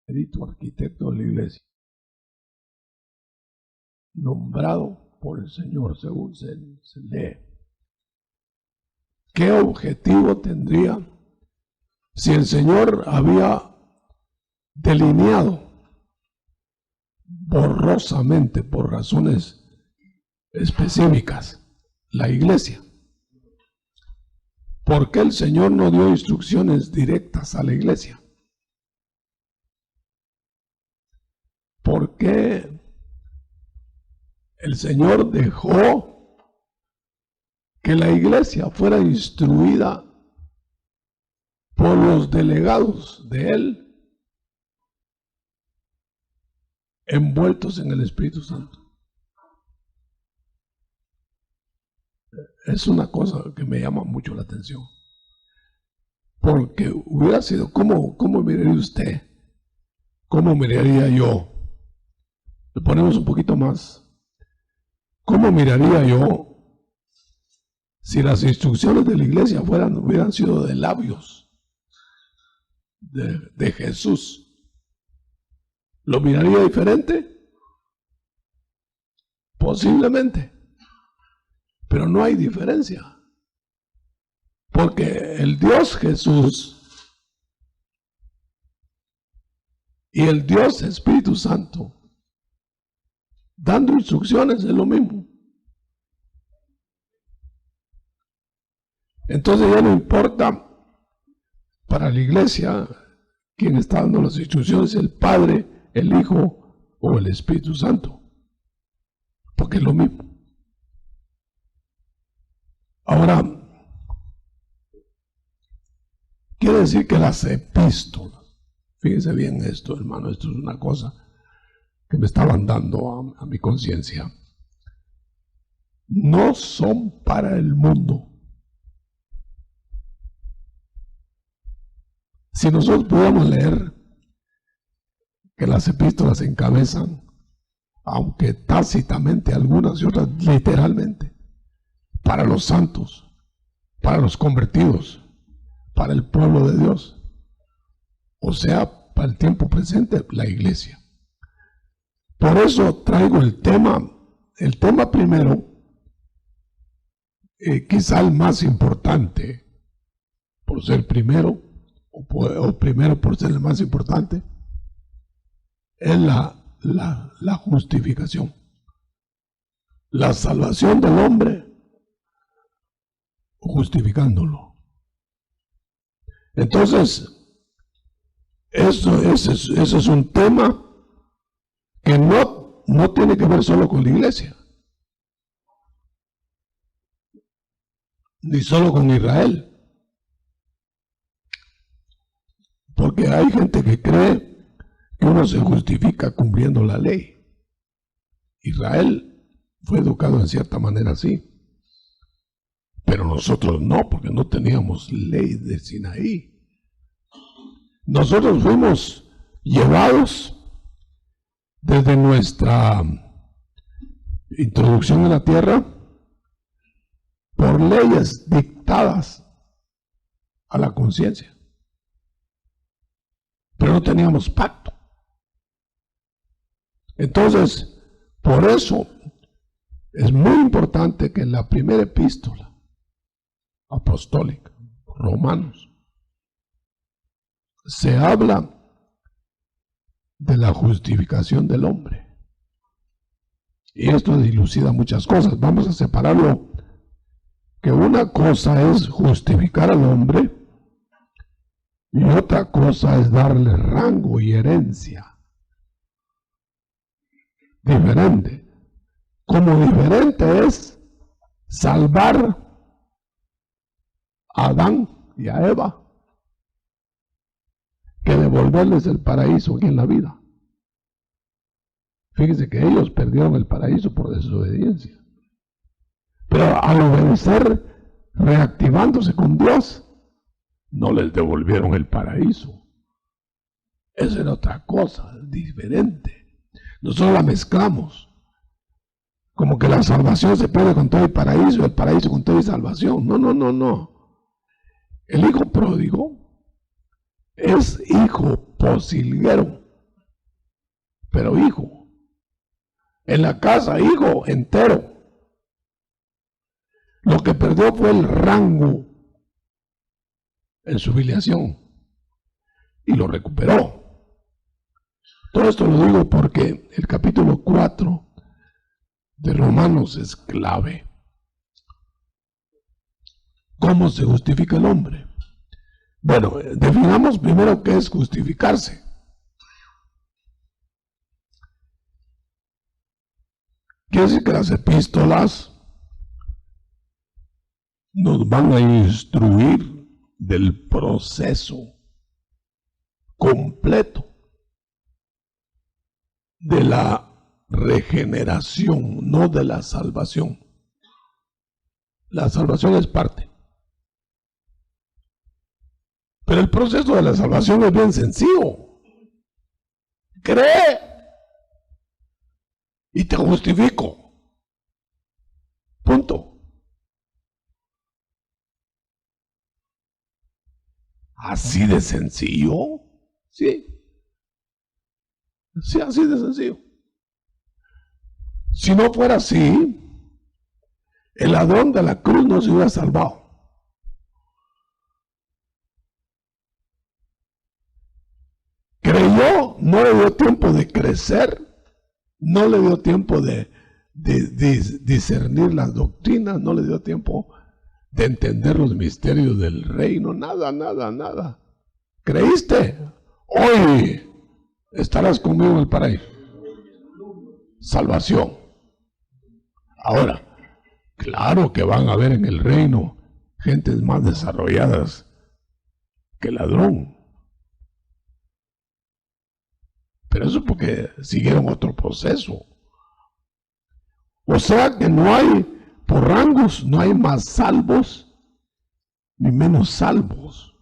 perito arquitecto de la iglesia, nombrado por el Señor, según se lee. ¿Qué objetivo tendría si el Señor había delineado borrosamente, por razones específicas, la iglesia? ¿Por qué el Señor no dio instrucciones directas a la iglesia? ¿Por qué el Señor dejó que la iglesia fuera instruida por los delegados de Él, envueltos en el Espíritu Santo? Es una cosa que me llama mucho la atención. Porque hubiera sido, ¿cómo miraría usted? ¿Cómo miraría yo? Le ponemos un poquito más. ¿Cómo miraría yo si las instrucciones de la iglesia hubieran sido de labios de Jesús? ¿Lo miraría diferente? Posiblemente. Pero no hay diferencia. Porque el Dios Jesús y el Dios Espíritu Santo dando instrucciones es lo mismo. Entonces ya no importa para la iglesia quién está dando las instrucciones, el Padre, el Hijo o el Espíritu Santo, porque es lo mismo. Ahora, quiere decir que las epístolas, fíjense bien esto, hermano, esto es una cosa que me estaban dando a mi conciencia, no son para el mundo. Si nosotros pudiéramos leer que las epístolas encabezan, aunque tácitamente algunas y otras literalmente, para los santos, para los convertidos, para el pueblo de Dios, o sea, para el tiempo presente, la iglesia. Por eso traigo el tema primero, quizá el más importante, por ser primero, o primero por ser el más importante, es la justificación. La salvación del hombre, justificándolo. Entonces, eso es un tema que no tiene que ver solo con la iglesia, ni solo con Israel. Porque hay gente que cree que uno se justifica cumpliendo la ley. Israel fue educado en cierta manera así, pero nosotros no, porque no teníamos ley de Sinaí. Nosotros fuimos llevados desde nuestra introducción a la tierra por leyes dictadas a la conciencia. Pero no teníamos pacto. Entonces, por eso es muy importante que en la primera epístola apostólica, Romanos, se habla de la justificación del hombre. Y esto dilucida muchas cosas. Vamos a separarlo, que una cosa es justificar al hombre y otra cosa es darle rango y herencia. Diferente. Como diferente es salvar a Adán y a Eva que devolverles el paraíso aquí en la vida. Fíjense que ellos perdieron el paraíso por desobediencia. Pero al obedecer, reactivándose con Dios, no les devolvieron el paraíso. Eso era otra cosa, diferente. Nosotros la mezclamos. Como que la salvación se pierde con todo el paraíso con toda salvación. No. El hijo pródigo es hijo posilguero. pero hijo. En la casa, hijo entero. Lo que perdió fue el rango en su filiación y lo recuperó. Todo esto lo digo porque el capítulo 4 de Romanos es clave. ¿Cómo se justifica el hombre? Bueno, definamos primero qué es justificarse. Quiere decir que las epístolas nos van a instruir del proceso completo de la regeneración, no de la salvación. La salvación es parte. Pero el proceso de la salvación es bien sencillo. Cree y te justifico. Punto. ¿Así de sencillo? Sí. Sí, así de sencillo. Si no fuera así, el ladrón de la cruz no se hubiera salvado. Creyó, no le dio tiempo de crecer, no le dio tiempo de discernir las doctrinas, no le dio tiempo de entender los misterios del reino, nada. ¿Creíste? Hoy estarás conmigo en el paraíso. Salvación. Ahora, claro que van a haber en el reino gentes más desarrolladas que el ladrón. Pero eso porque siguieron otro proceso. O sea que no hay, por rangos, no hay más salvos ni menos salvos.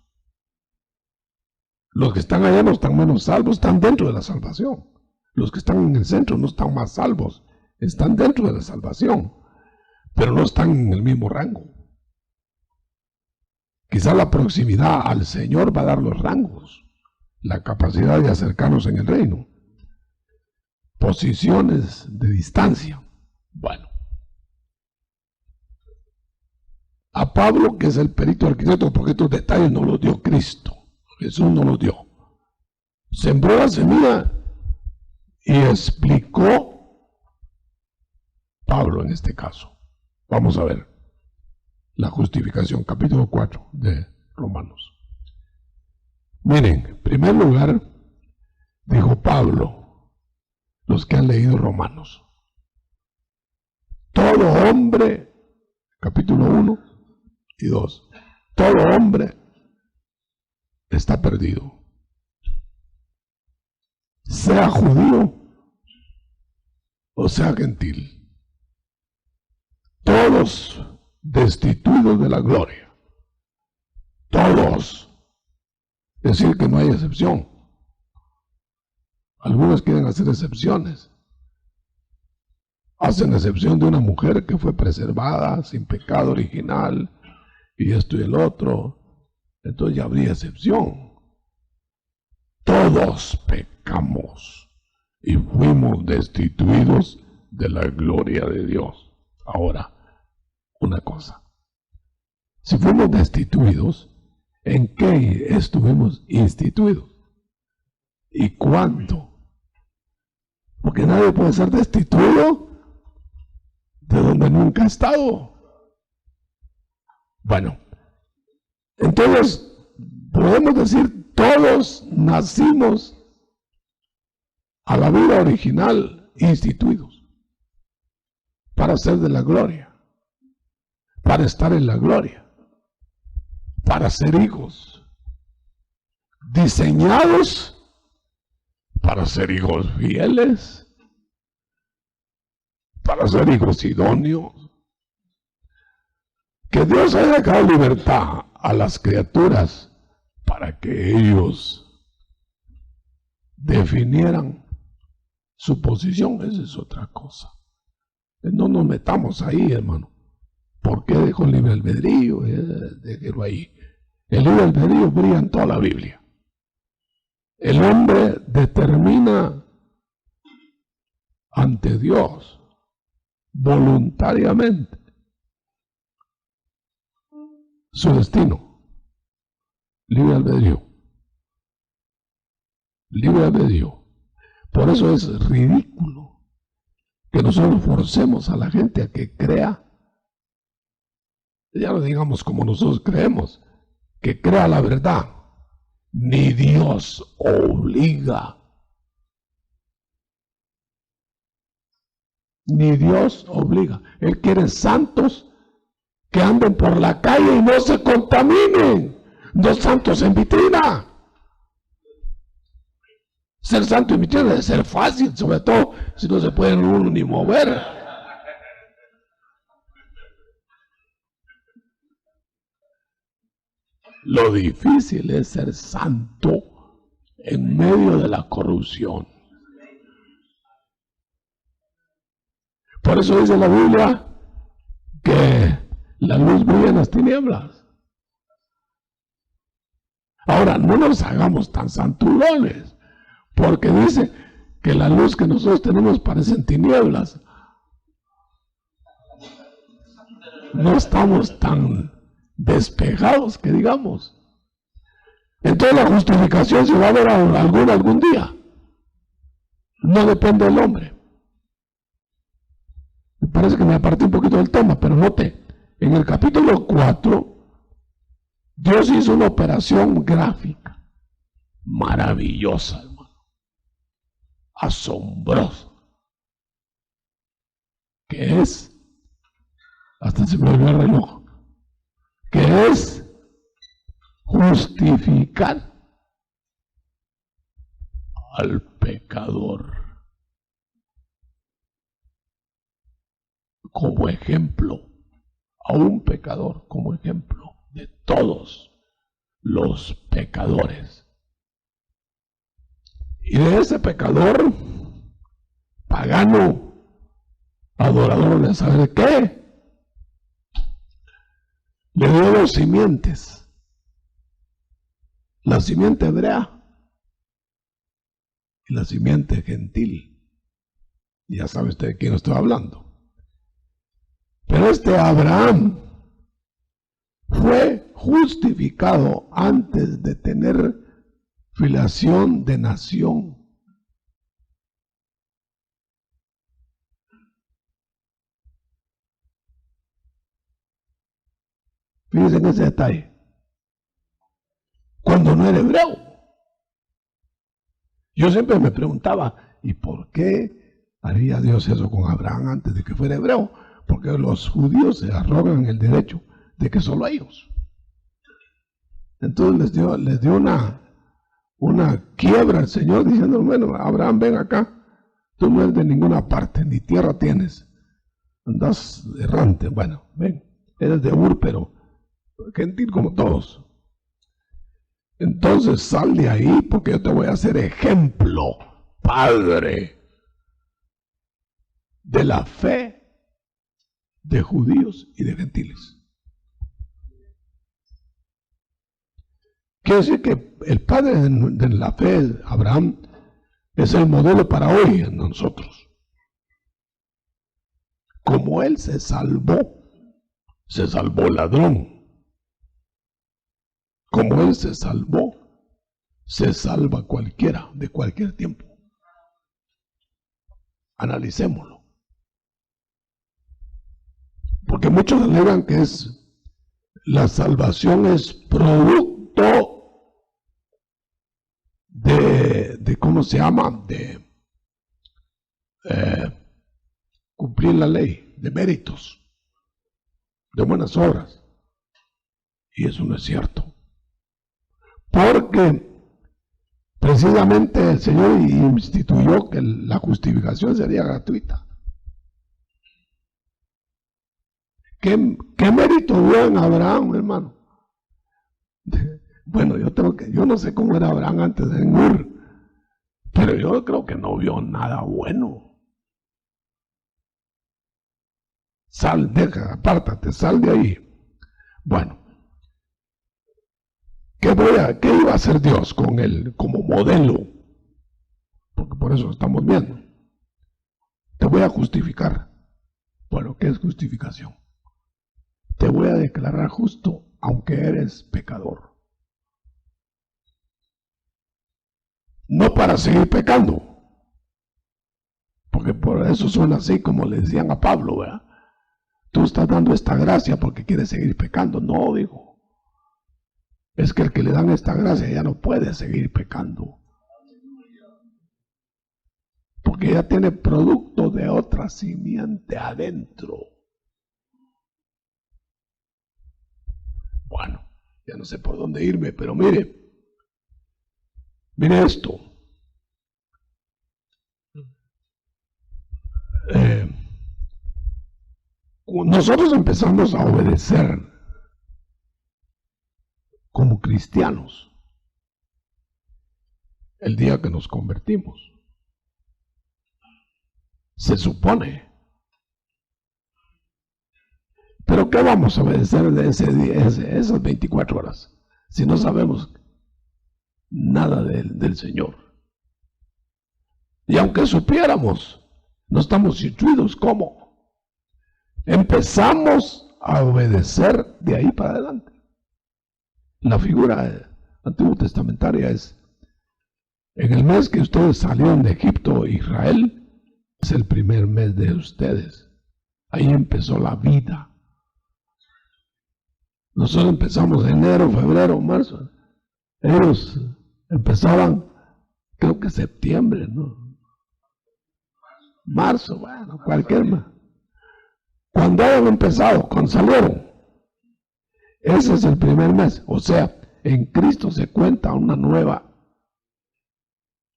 Los que están allá no están menos salvos, están dentro de la salvación. Los que están en el centro no están más salvos, están dentro de la salvación, pero no están en el mismo rango. Quizá la proximidad al Señor va a dar los rangos, la capacidad de acercarnos en el reino. Posiciones de distancia. Bueno. A Pablo, que es el perito arquitecto, porque estos detalles no los dio Cristo. Jesús no los dio. Sembró la semilla y explicó Pablo en este caso. Vamos a ver la justificación, capítulo 4 de Romanos. Miren, en primer lugar, dijo Pablo, los que han leído Romanos, todo hombre, capítulo 1 y 2, todo hombre está perdido, sea judío o sea gentil, todos destituidos de la gloria, todos. Es decir, que no hay excepción. Algunos quieren hacer excepciones. Hacen excepción de una mujer que fue preservada sin pecado original y esto y el otro. Entonces ya habría excepción. Todos pecamos y fuimos destituidos de la gloria de Dios. Ahora, una cosa. Si fuimos destituidos, ¿en qué estuvimos instituidos? ¿Y cuándo? Porque nadie puede ser destituido de donde nunca ha estado. Bueno, entonces podemos decir, todos nacimos a la vida original instituidos para ser de la gloria, para estar en la gloria, para ser hijos, diseñados para ser hijos fieles, para ser hijos idóneos. Que Dios haya dejado libertad a las criaturas para que ellos definieran su posición, esa es otra cosa. No nos metamos ahí, hermano. ¿Por qué dejó libre albedrío? Déjelo ahí. El libre albedrío brilla en toda la Biblia. El hombre determina ante Dios voluntariamente su destino, libre albedrío. Libre albedrío. Por eso es ridículo que nosotros forcemos a la gente a que crea, ya no digamos como nosotros creemos, que crea la verdad. Ni Dios obliga. Ni Dios obliga. Él quiere santos que anden por la calle y no se contaminen. No santos en vitrina. Ser santo en vitrina debe ser fácil, sobre todo si no se puede uno ni mover. Lo difícil es ser santo en medio de la corrupción. Por eso dice la Biblia que la luz brilla en las tinieblas. Ahora, no nos hagamos tan santurones, porque dice que la luz que nosotros tenemos parecen tinieblas. No estamos tan despejados que digamos. Entonces la justificación se va a ver algún día. No depende del hombre. Me parece que me aparté un poquito del tema, pero note, en el capítulo 4, Dios hizo una operación gráfica maravillosa, hermano, asombrosa, que es, hasta se me olvidó el reloj, que es justificar al pecador como ejemplo, a un pecador como ejemplo de todos los pecadores. Y de ese pecador pagano, adorador de saber qué, le dio dos simientes: la simiente hebrea y la simiente gentil. Ya sabe usted de quién estoy hablando. Pero este Abraham fue justificado antes de tener filiación de nación. Fíjense en ese detalle. Cuando no era hebreo. Yo siempre me preguntaba, ¿y por qué haría Dios eso con Abraham antes de que fuera hebreo? Porque los judíos se arrogan el derecho de que solo ellos. Entonces les dio una quiebra al Señor diciendo, bueno, Abraham, ven acá, tú no eres de ninguna parte, ni tierra tienes, andas errante, bueno, ven, eres de Ur, pero gentil como todos. Entonces sal de ahí porque yo te voy a hacer ejemplo, padre, de la fe de judíos y de gentiles. Quiere decir que el padre de la fe, Abraham, es el modelo para hoy en nosotros. Como él se salvó ladrón. Como él se salva cualquiera, de cualquier tiempo. Analicémoslo. Porque muchos alegan que la salvación es producto de ¿cómo se llama? De cumplir la ley, de méritos, de buenas obras. Y eso no es cierto. Porque precisamente el Señor instituyó que la justificación sería gratuita. ¿Qué mérito vio en Abraham, hermano? Bueno, yo no sé cómo era Abraham antes de Ur, pero yo creo que no vio nada bueno. Apártate, sal de ahí. Bueno, ¿qué iba a hacer Dios con él como modelo? Porque por eso lo estamos viendo. Te voy a justificar. Bueno, ¿qué es justificación? Te voy a declarar justo aunque eres pecador. No para seguir pecando. Porque por eso suena así como le decían a Pablo, ¿verdad? Tú estás dando esta gracia porque quieres seguir pecando. No, digo. Es que el que le dan esta gracia ya no puede seguir pecando. Porque ya tiene producto de otra simiente adentro. Bueno, ya no sé por dónde irme, pero mire esto. Nosotros empezamos a obedecer como cristianos el día que nos convertimos. Se supone. Pero ¿qué vamos a obedecer de ese día, esas 24 horas? Si no sabemos nada del Señor. Y aunque supiéramos, no estamos instruidos cómo. Empezamos a obedecer de ahí para adelante. La figura antiguo testamentaria es, en el mes que ustedes salieron de Egipto, Israel, es el primer mes de ustedes. Ahí empezó la vida. Nosotros empezamos enero, febrero, marzo. Ellos empezaban, creo que septiembre, ¿no? Marzo, bueno, cualquier mes. Cuando hayan empezado, cuando salieron, ese es el primer mes. O sea, en Cristo se cuenta un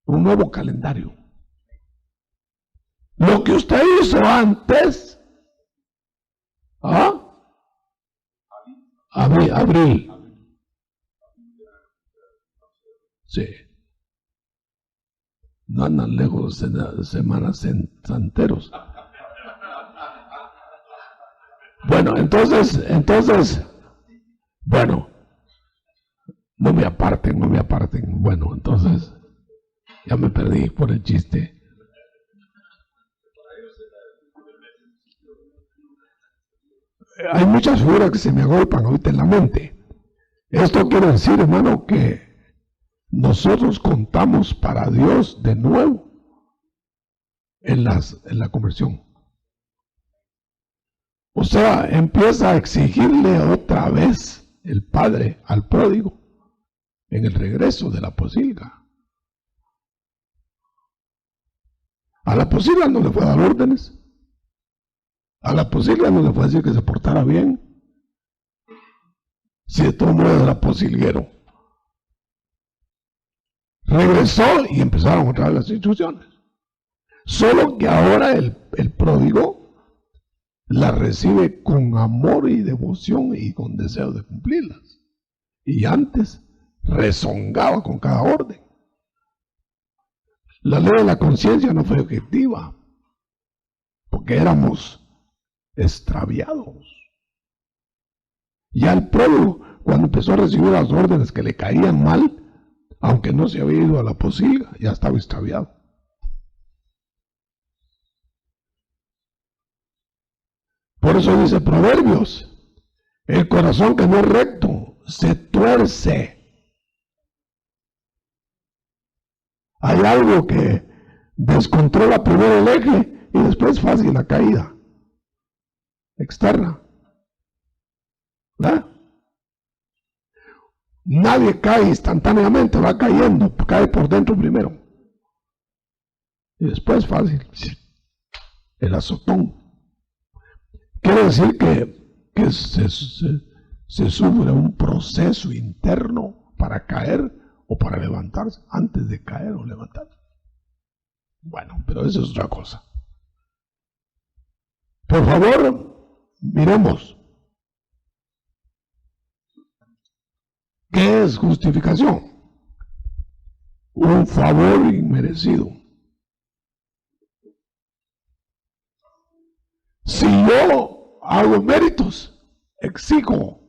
nuevo calendario. Lo que usted hizo antes, abril. Sí. No andan lejos de semanas santeros. Bueno, entonces, bueno, no me aparten. Bueno, entonces, ya me perdí por el chiste. Hay muchas figuras que se me agolpan ahorita en la mente. Esto quiere decir, hermano, que nosotros contamos para Dios de nuevo en la conversión. O sea, empieza a exigirle otra vez el Padre al pródigo en el regreso de la posilga. A la posilga no le fue a dar órdenes. A la posilga no le fue a decir que se portara bien. Si de todo modo era posilguero. Regresó y empezaron otra vez las instrucciones. Solo que ahora el pródigo la recibe con amor y devoción y con deseo de cumplirlas. Y antes rezongaba con cada orden. La ley de la conciencia no fue objetiva, porque éramos extraviados. Ya el pródigo, cuando empezó a recibir las órdenes que le caían mal, aunque no se había ido a la posilga, ya estaba extraviado. Por eso dice Proverbios, el corazón que no es recto se tuerce. Hay algo que descontrola primero el eje y después fácil la caída externa. ¿Verdad? Nadie cae instantáneamente, va cayendo, cae por dentro primero. Y después fácil, el azotón. Quiere decir que se sufre un proceso interno para caer o para levantarse, antes de caer o levantarse. Bueno, pero eso es otra cosa. Por favor, miremos. ¿Qué es justificación? Un favor inmerecido. Si yo hago méritos, exijo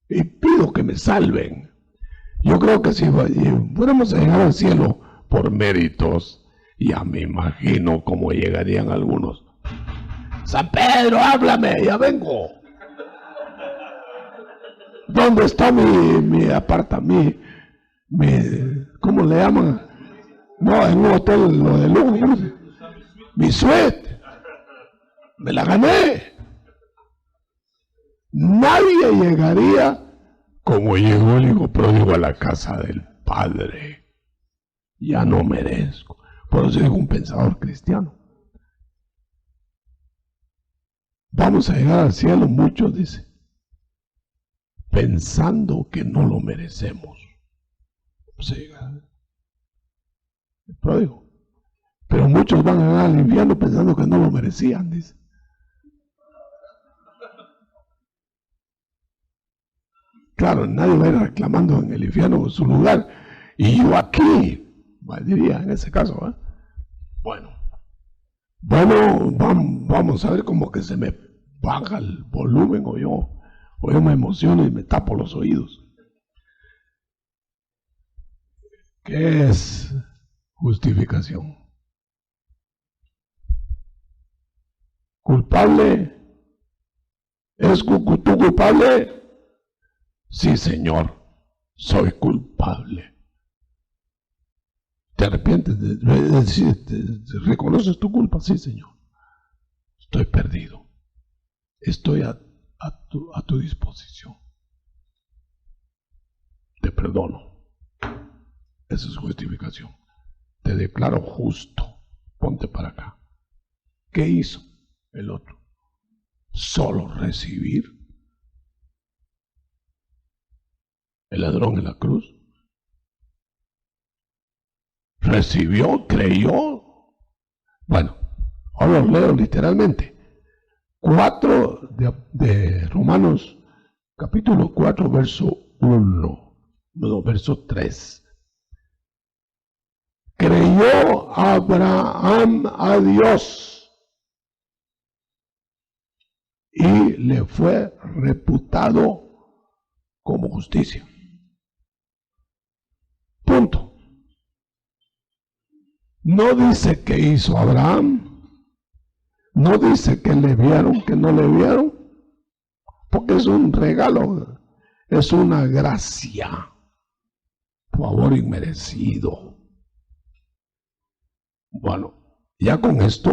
y pido que me salven. Yo creo que si fuéramos a llegar al cielo por méritos, Ya me imagino cómo llegarían algunos. San Pedro, háblame, ya vengo. ¿Dónde está mi apartamento? ¿Cómo le llaman? No, en un hotel, lo de lujo. Mi suite. Me la gané. Nadie llegaría como llegó el hijo pródigo a la casa del padre. Ya no merezco. Por eso digo un pensador cristiano. Vamos a llegar al cielo, muchos dicen, pensando que no lo merecemos. Vamos a llegar el pródigo. Pero muchos van a llegar al infierno pensando que no lo merecían, dice. Claro, nadie va a ir reclamando en el infierno su lugar. Y yo aquí, diría en ese caso, ¿eh? Bueno, vamos a ver como que se me baja el volumen o yo me emociono y me tapo los oídos. ¿Qué es justificación? ¿Culpable? ¿Es tú culpable? Sí, Señor, soy culpable. ¿Te arrepientes? ¿Reconoces tu culpa? Sí, Señor. Estoy perdido. Estoy a tu disposición. Te perdono. Esa es justificación. Te declaro justo. Ponte para acá. ¿Qué hizo el otro? Solo recibir. El ladrón en la cruz recibió, creyó. Bueno, ahora lo leo literalmente. 4 de Romanos, capítulo 4, verso 1, no, verso 3. Creyó Abraham a Dios y le fue reputado como justicia. Punto. No dice qué hizo Abraham, no dice que le vieron, que no le vieron, porque es un regalo, es una gracia, favor inmerecido. Bueno, ya con esto,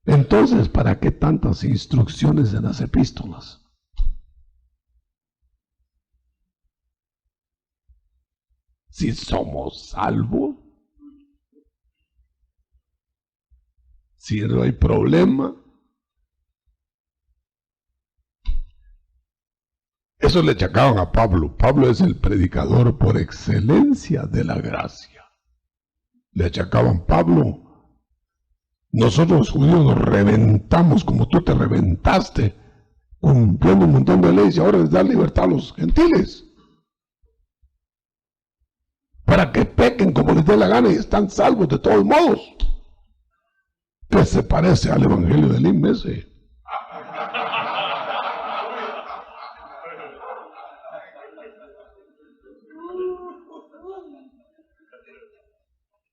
entonces, ¿para qué tantas instrucciones en las epístolas? Si somos salvos, si no hay problema. Eso le achacaban a Pablo. Pablo es el predicador por excelencia de la gracia. Le achacaban, Pablo, nosotros los judíos nos reventamos como tú te reventaste, cumpliendo un montón de leyes, y ahora les da libertad a los gentiles para que pequen como les dé la gana y están salvos de todos modos. ¿Qué se parece al evangelio del ese?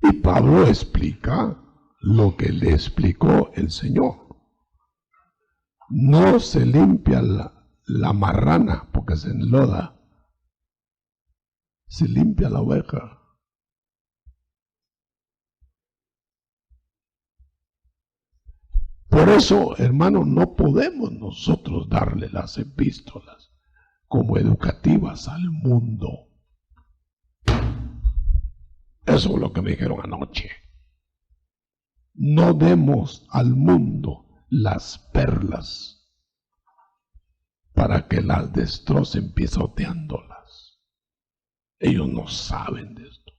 Y Pablo explica lo que le explicó el Señor. No se limpia la marrana porque se enloda, se limpia la oveja. Por eso, hermano, no podemos nosotros darle las epístolas como educativas al mundo. Eso es lo que me dijeron anoche. No demos al mundo las perlas para que las destrocen pisoteándolas. Ellos no saben de esto.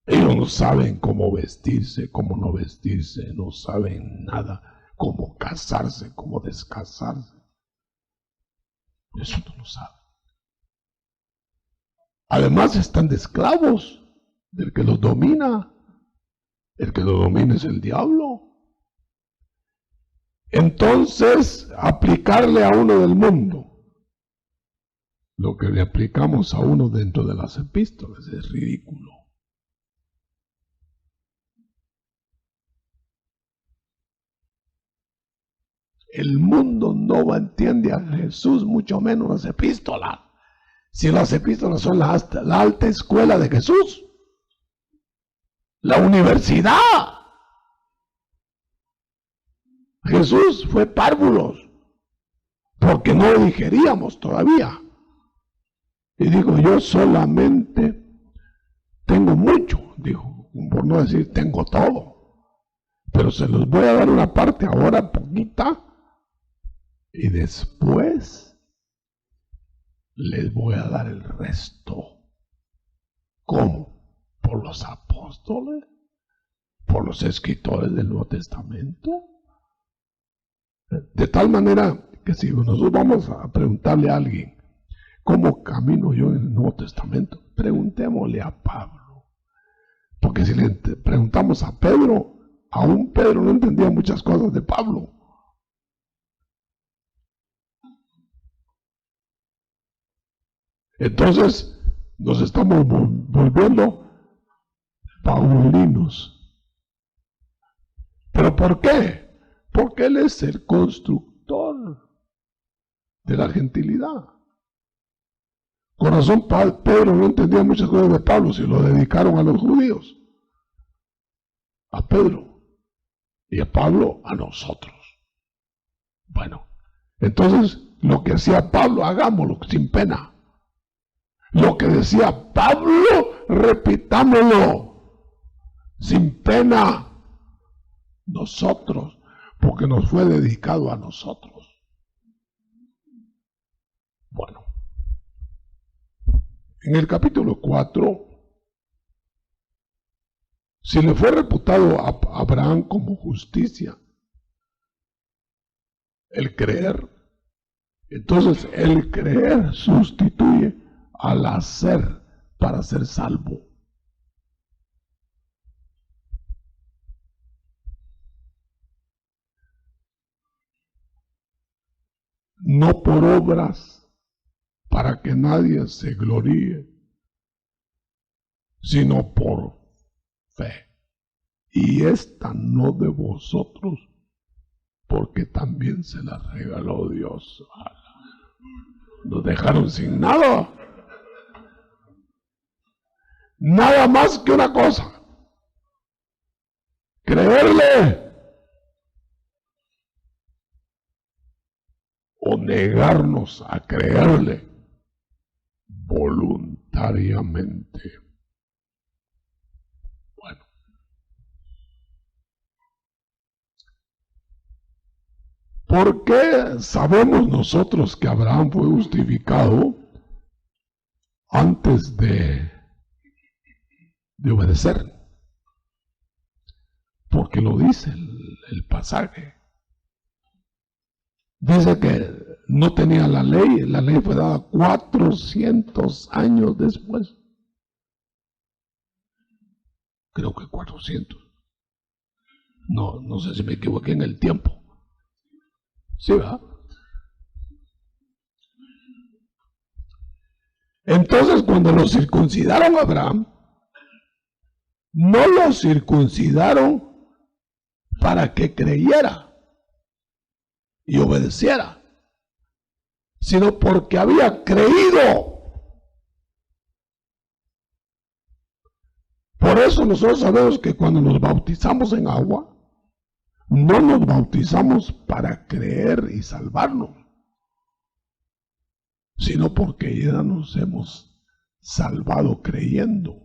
Ellos no saben cómo vestirse, cómo no vestirse, no saben nada, cómo casarse, cómo descasarse. Eso no lo saben. Además están de esclavos del que los domina. El que los domina es el diablo. Entonces, aplicarle a uno del mundo lo que le aplicamos a uno dentro de las epístolas es ridículo. el mundo no entiende a Jesús, mucho menos las epístolas. Si las epístolas son la alta escuela de Jesús, la universidad. Jesús fue párvulos, porque no lo digeríamos todavía. Y digo, yo solamente tengo mucho, dijo, por no decir tengo todo, pero se los voy a dar una parte ahora, poquita, y después les voy a dar el resto. ¿Cómo? ¿Por los apóstoles? ¿Por los escritores del Nuevo Testamento? De tal manera que si nosotros vamos a preguntarle a alguien, ¿cómo camino yo en el Nuevo Testamento? Preguntémosle a Pablo. Porque si le preguntamos a Pedro, aún Pedro no entendía muchas cosas de Pablo. Entonces nos estamos volviendo paulinos. ¿Pero por qué? Porque él es el constructor de la gentilidad. Con razón, Pedro no entendía muchas cosas de Pablo, si lo dedicaron a los judíos, a Pedro, y a Pablo a nosotros. Bueno, entonces lo que hacía Pablo, hagámoslo sin pena. Lo que decía Pablo, repitámoslo sin pena. Nosotros, porque nos fue dedicado a nosotros. Bueno, en el capítulo 4, si le fue reputado a Abraham como justicia el creer, entonces el creer sustituye al hacer para ser salvo. No por obras para que nadie se gloríe, sino por fe. Y esta no de vosotros, porque también se la regaló Dios. Nos dejaron sin nada. Nada más que una cosa: creerle o negarnos a creerle voluntariamente. Bueno, ¿por qué sabemos nosotros que Abraham fue justificado antes de obedecer? Porque lo dice el pasaje. Dice que no tenía la ley fue dada 400 años después. Creo que 400. No sé si me equivoqué en el tiempo. Sí, ¿verdad? Entonces, cuando lo circuncidaron a Abraham, no lo circuncidaron para que creyera y obedeciera, sino porque había creído. Por eso nosotros sabemos que cuando nos bautizamos en agua, no nos bautizamos para creer y salvarnos, sino porque ya nos hemos salvado creyendo.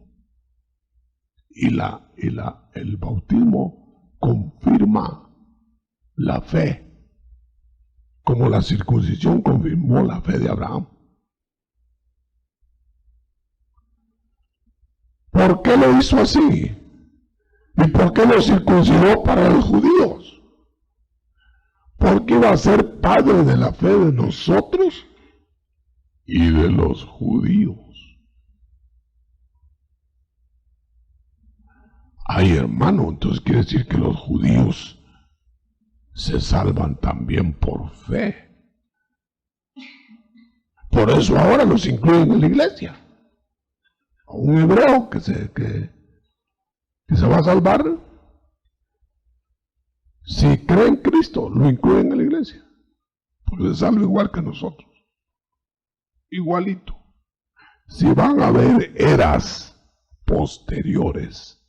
Y el bautismo confirma la fe, como la circuncisión confirmó la fe de Abraham. ¿Por qué lo hizo así? ¿Y por qué lo circuncidó para los judíos? Porque iba a ser padre de la fe de nosotros y de los judíos. Ay, hermano, entonces quiere decir que los judíos se salvan también por fe. Por eso ahora los incluyen en la iglesia. A un hebreo que se va a salvar, Si cree en Cristo, lo incluyen en la iglesia. Porque es algo igual que nosotros. Igualito. Si van a haber eras posteriores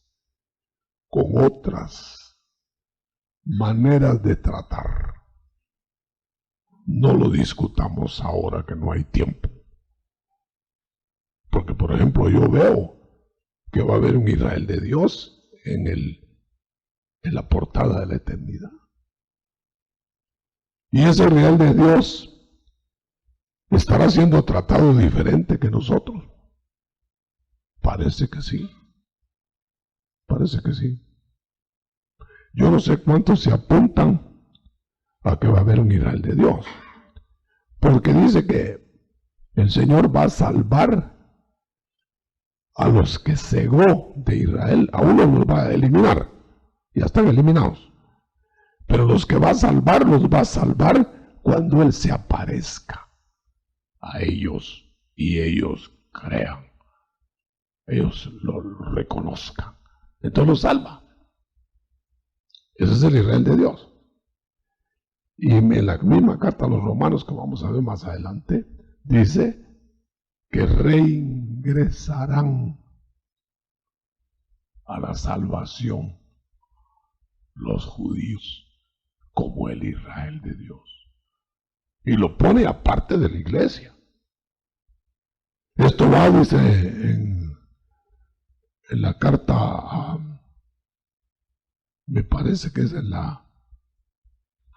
con otras maneras de tratar, no lo discutamos ahora que no hay tiempo. Porque, por ejemplo, yo veo que va a haber un Israel de Dios en la portada de la eternidad. Y ese Israel de Dios estará siendo tratado diferente que nosotros. Parece que sí. Parece que sí. Yo no sé cuántos se apuntan a que va a haber un Israel de Dios. Porque dice que el Señor va a salvar a los que cegó de Israel. A uno los va a eliminar. Ya están eliminados. Pero los que va a salvar, los va a salvar cuando Él se aparezca a ellos y ellos crean. Ellos lo reconozcan. Entonces los salva. Ese es el Israel de Dios. Y en la misma carta a los romanos, que vamos a ver más adelante, dice que reingresarán a la salvación los judíos como el Israel de Dios. Y lo pone aparte de la iglesia. Esto va, dice, en la carta a, me parece que es en la,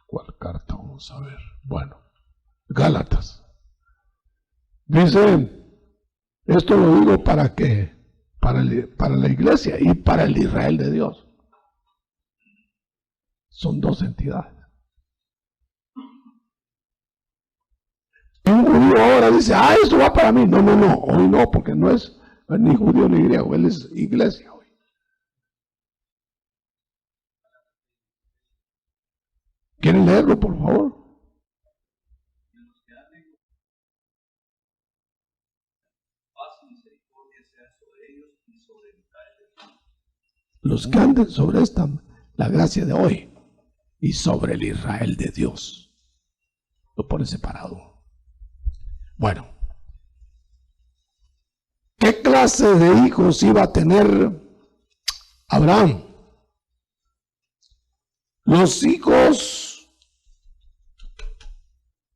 ¿cuál carta? Vamos a ver. Bueno, Gálatas. Dice, esto lo digo para que, para la iglesia y para el Israel de Dios. Son dos entidades. Y un judío ahora dice, esto va para mí. No, hoy no, porque no es ni judío ni griego, él es iglesia hoy. ¿Quieren leerlo, por favor? Los que anden sobre esta, la gracia de hoy, y sobre el Israel de Dios. Lo pone separado. Bueno, ¿qué clase de hijos iba a tener Abraham? Los hijos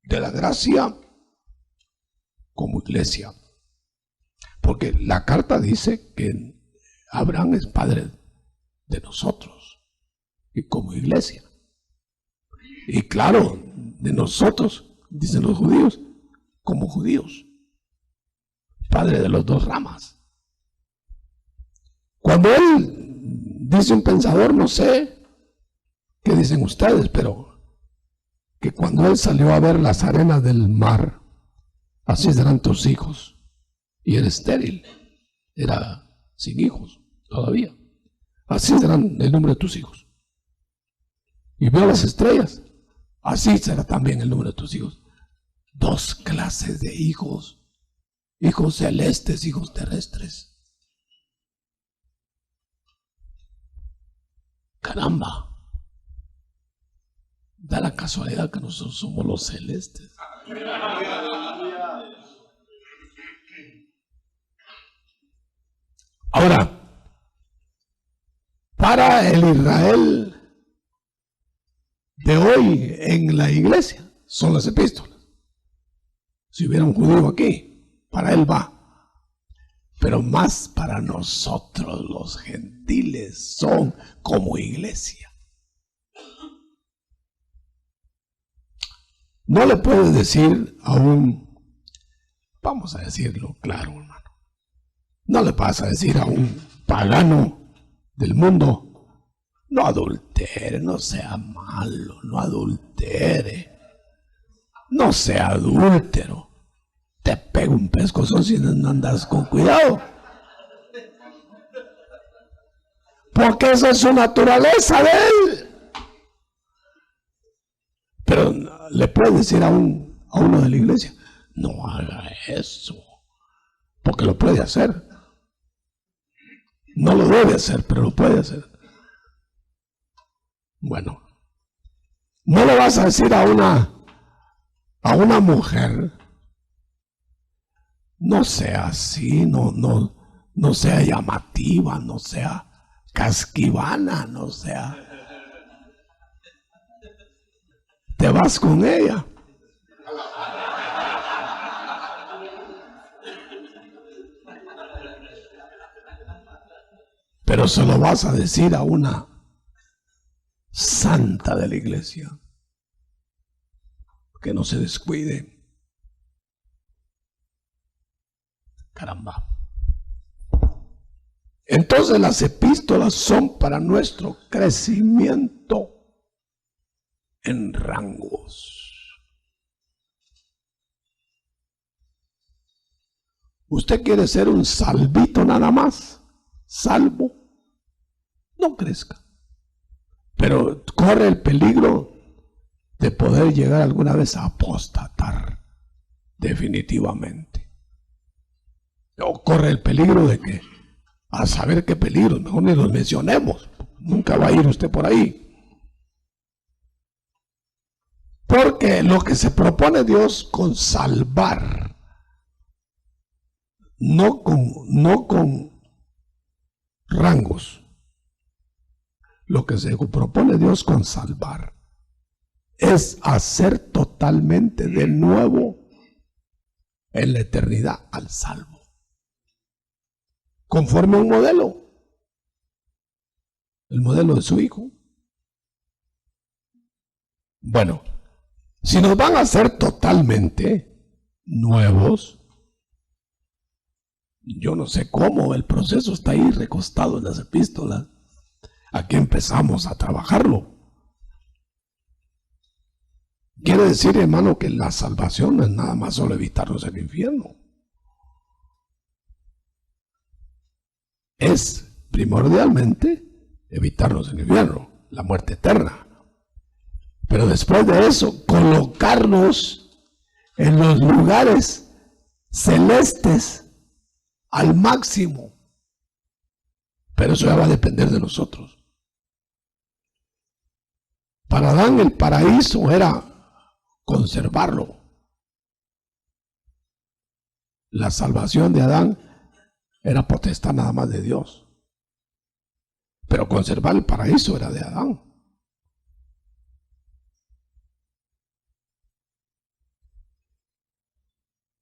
de la gracia como iglesia. Porque la carta dice que Abraham es padre de nosotros y como iglesia. Y claro, de nosotros, dicen los judíos, como judíos, padre de las dos ramas. Cuando él dice un pensador, no sé qué dicen ustedes, pero que cuando él salió a ver las arenas del mar, así serán tus hijos, y era estéril, era sin hijos todavía, así serán el nombre de tus hijos. Y veo las estrellas, así será también el nombre de tus hijos. Dos clases de hijos, hijos celestes, hijos terrestres. Caramba, da la casualidad que nosotros somos los celestes. Ahora, para el Israel de hoy en la iglesia son las epístolas. Si hubiera un judío aquí, para él va. Pero más para nosotros los gentiles son como iglesia. No le puedes decir a un, vamos a decirlo claro, hermano, no le vas a decir a un pagano del mundo, no adultere, no sea malo, no adultere, no sea adúltero. Te pega un pescozón si no andas con cuidado. Porque esa es su naturaleza de él. Pero le puedes decir a uno de la iglesia, no haga eso. Porque lo puede hacer. No lo debe hacer, pero lo puede hacer. Bueno, No le vas a decir a una mujer, no sea así, no sea llamativa, no sea casquivana, no sea. Te vas con ella. Pero se lo vas a decir a una santa de la iglesia. Que no se descuide. Caramba. Entonces las epístolas son para nuestro crecimiento en rangos. ¿Usted quiere ser un salvito nada más? Salvo. No crezca. Pero corre el peligro de poder llegar alguna vez a apostatar definitivamente. O corre el peligro de que, a saber qué peligros, mejor ni los mencionemos. Nunca va a ir usted por ahí. Porque lo que se propone Dios con salvar, no con rangos, lo que se propone Dios con salvar es hacer totalmente de nuevo en la eternidad al salvo, conforme a un modelo, el modelo de su Hijo. Bueno, si nos van a hacer totalmente nuevos, yo no sé cómo, el proceso está ahí recostado en las epístolas. Aquí empezamos a trabajarlo. Quiere decir, hermano, que la salvación no es nada más solo evitarnos el infierno. Es primordialmente evitarnos el infierno, la muerte eterna. Pero después de eso, colocarnos en los lugares celestes al máximo. Pero eso ya va a depender de nosotros. Para Adán el paraíso era conservarlo. La salvación de Adán era potestad nada más de Dios. Pero conservar el paraíso era de Adán.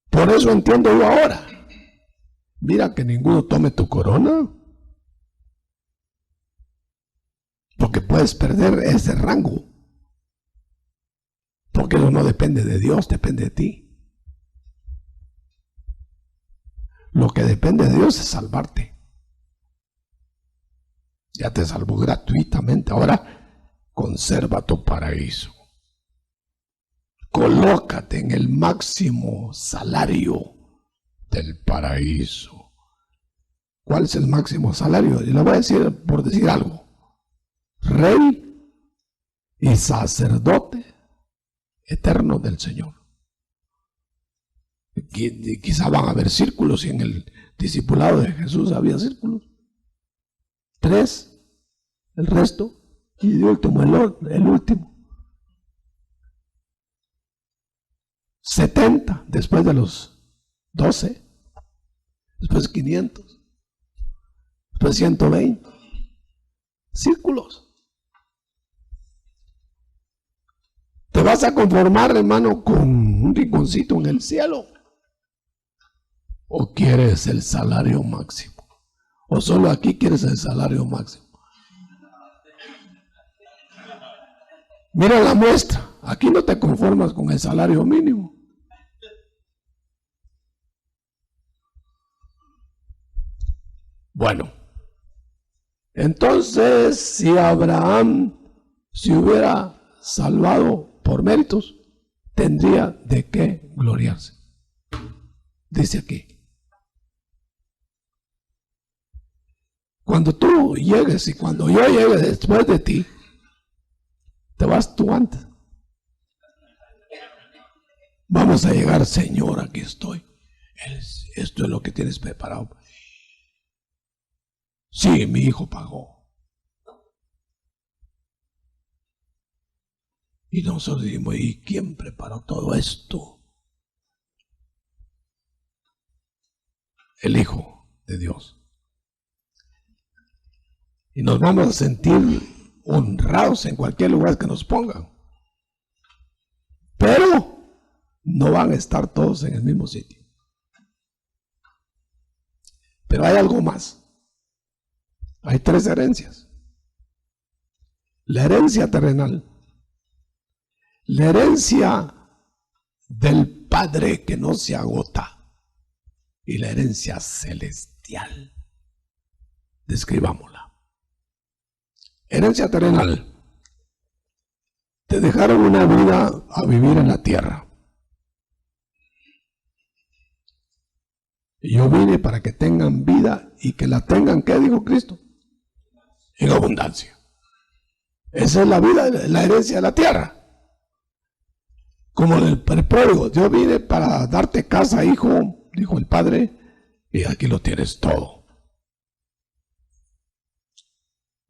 Por eso entiendo yo ahora. Mira que ninguno tome tu corona. Porque puedes perder ese rango. Porque eso no depende de Dios, depende de ti. Lo que depende de Dios es salvarte. Ya te salvó gratuitamente. Ahora conserva tu paraíso. Colócate en el máximo salario del paraíso. ¿Cuál es el máximo salario? Y le voy a decir, por decir algo. Rey y sacerdote eterno del Señor. Quizá van a haber círculos, y en el discipulado de Jesús había círculos. 3, el resto, y de último, el último. 70 después de los 12, después 500, después 120. Círculos. ¿Te vas a conformar, hermano, con un rinconcito en el cielo? ¿O quieres el salario máximo? ¿O solo aquí quieres el salario máximo? Mira la muestra. Aquí no te conformas con el salario mínimo. Bueno, entonces si Abraham se hubiera salvado por méritos, tendría de qué gloriarse. Dice aquí. Cuando tú llegues y cuando yo llegue después de ti, te vas tú antes. Vamos a llegar, Señor, aquí estoy. Esto es lo que tienes preparado. Sí, mi hijo pagó. Y nosotros decimos, ¿y quién preparó todo esto? El Hijo de Dios. Y nos vamos a sentir honrados en cualquier lugar que nos pongan. Pero no van a estar todos en el mismo sitio. Pero hay algo más. Hay 3 herencias. La herencia terrenal, la herencia del Padre que no se agota y la herencia celestial. Describámosla. Herencia terrenal. Te dejaron una vida a vivir en la tierra. Y yo vine para que tengan vida y que la tengan, ¿qué dijo Cristo? En abundancia. Esa es la vida, la herencia de la tierra. Como el pródigo, yo vine para darte casa, hijo, dijo el padre, y aquí lo tienes todo.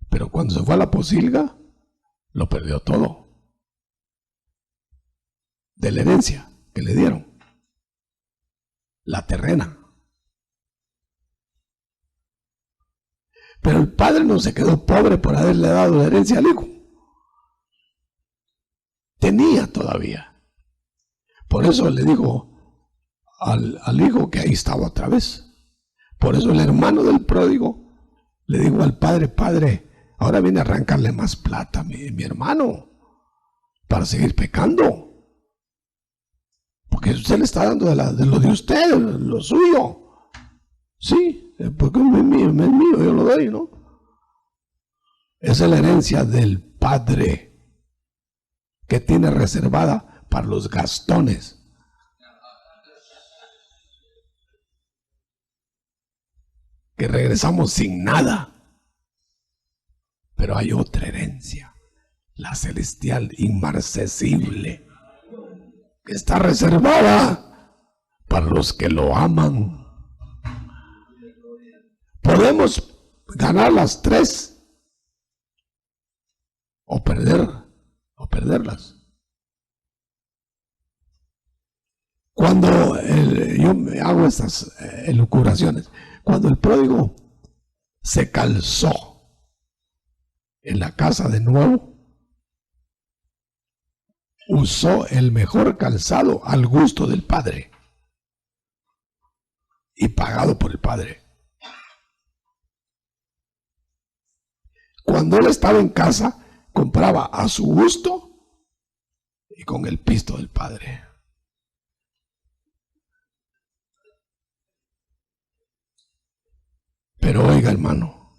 Pero cuando se fue a la posilga, lo perdió todo. De la herencia que le dieron. La terrena. Pero el padre no se quedó pobre por haberle dado la herencia al hijo. Tenía todavía. Por eso le dijo al hijo que ahí estaba otra vez. Por eso el hermano del pródigo le dijo al padre, padre, ahora viene a arrancarle más plata a mi hermano para seguir pecando. Porque usted le está dando de lo de usted, lo suyo. Sí. Porque es mío, yo lo doy, ¿no? Esa es la herencia del Padre que tiene reservada para los gastones. Que regresamos sin nada. Pero hay otra herencia, la celestial, inmarcesible, que está reservada para los que lo aman. Podemos ganar las 3 o perderlas. Cuando yo me hago estas elucubraciones, cuando el pródigo se calzó en la casa de nuevo, usó el mejor calzado al gusto del padre y pagado por el padre. Cuando él estaba en casa, compraba a su gusto y con el pisto del padre. Pero oiga, hermano,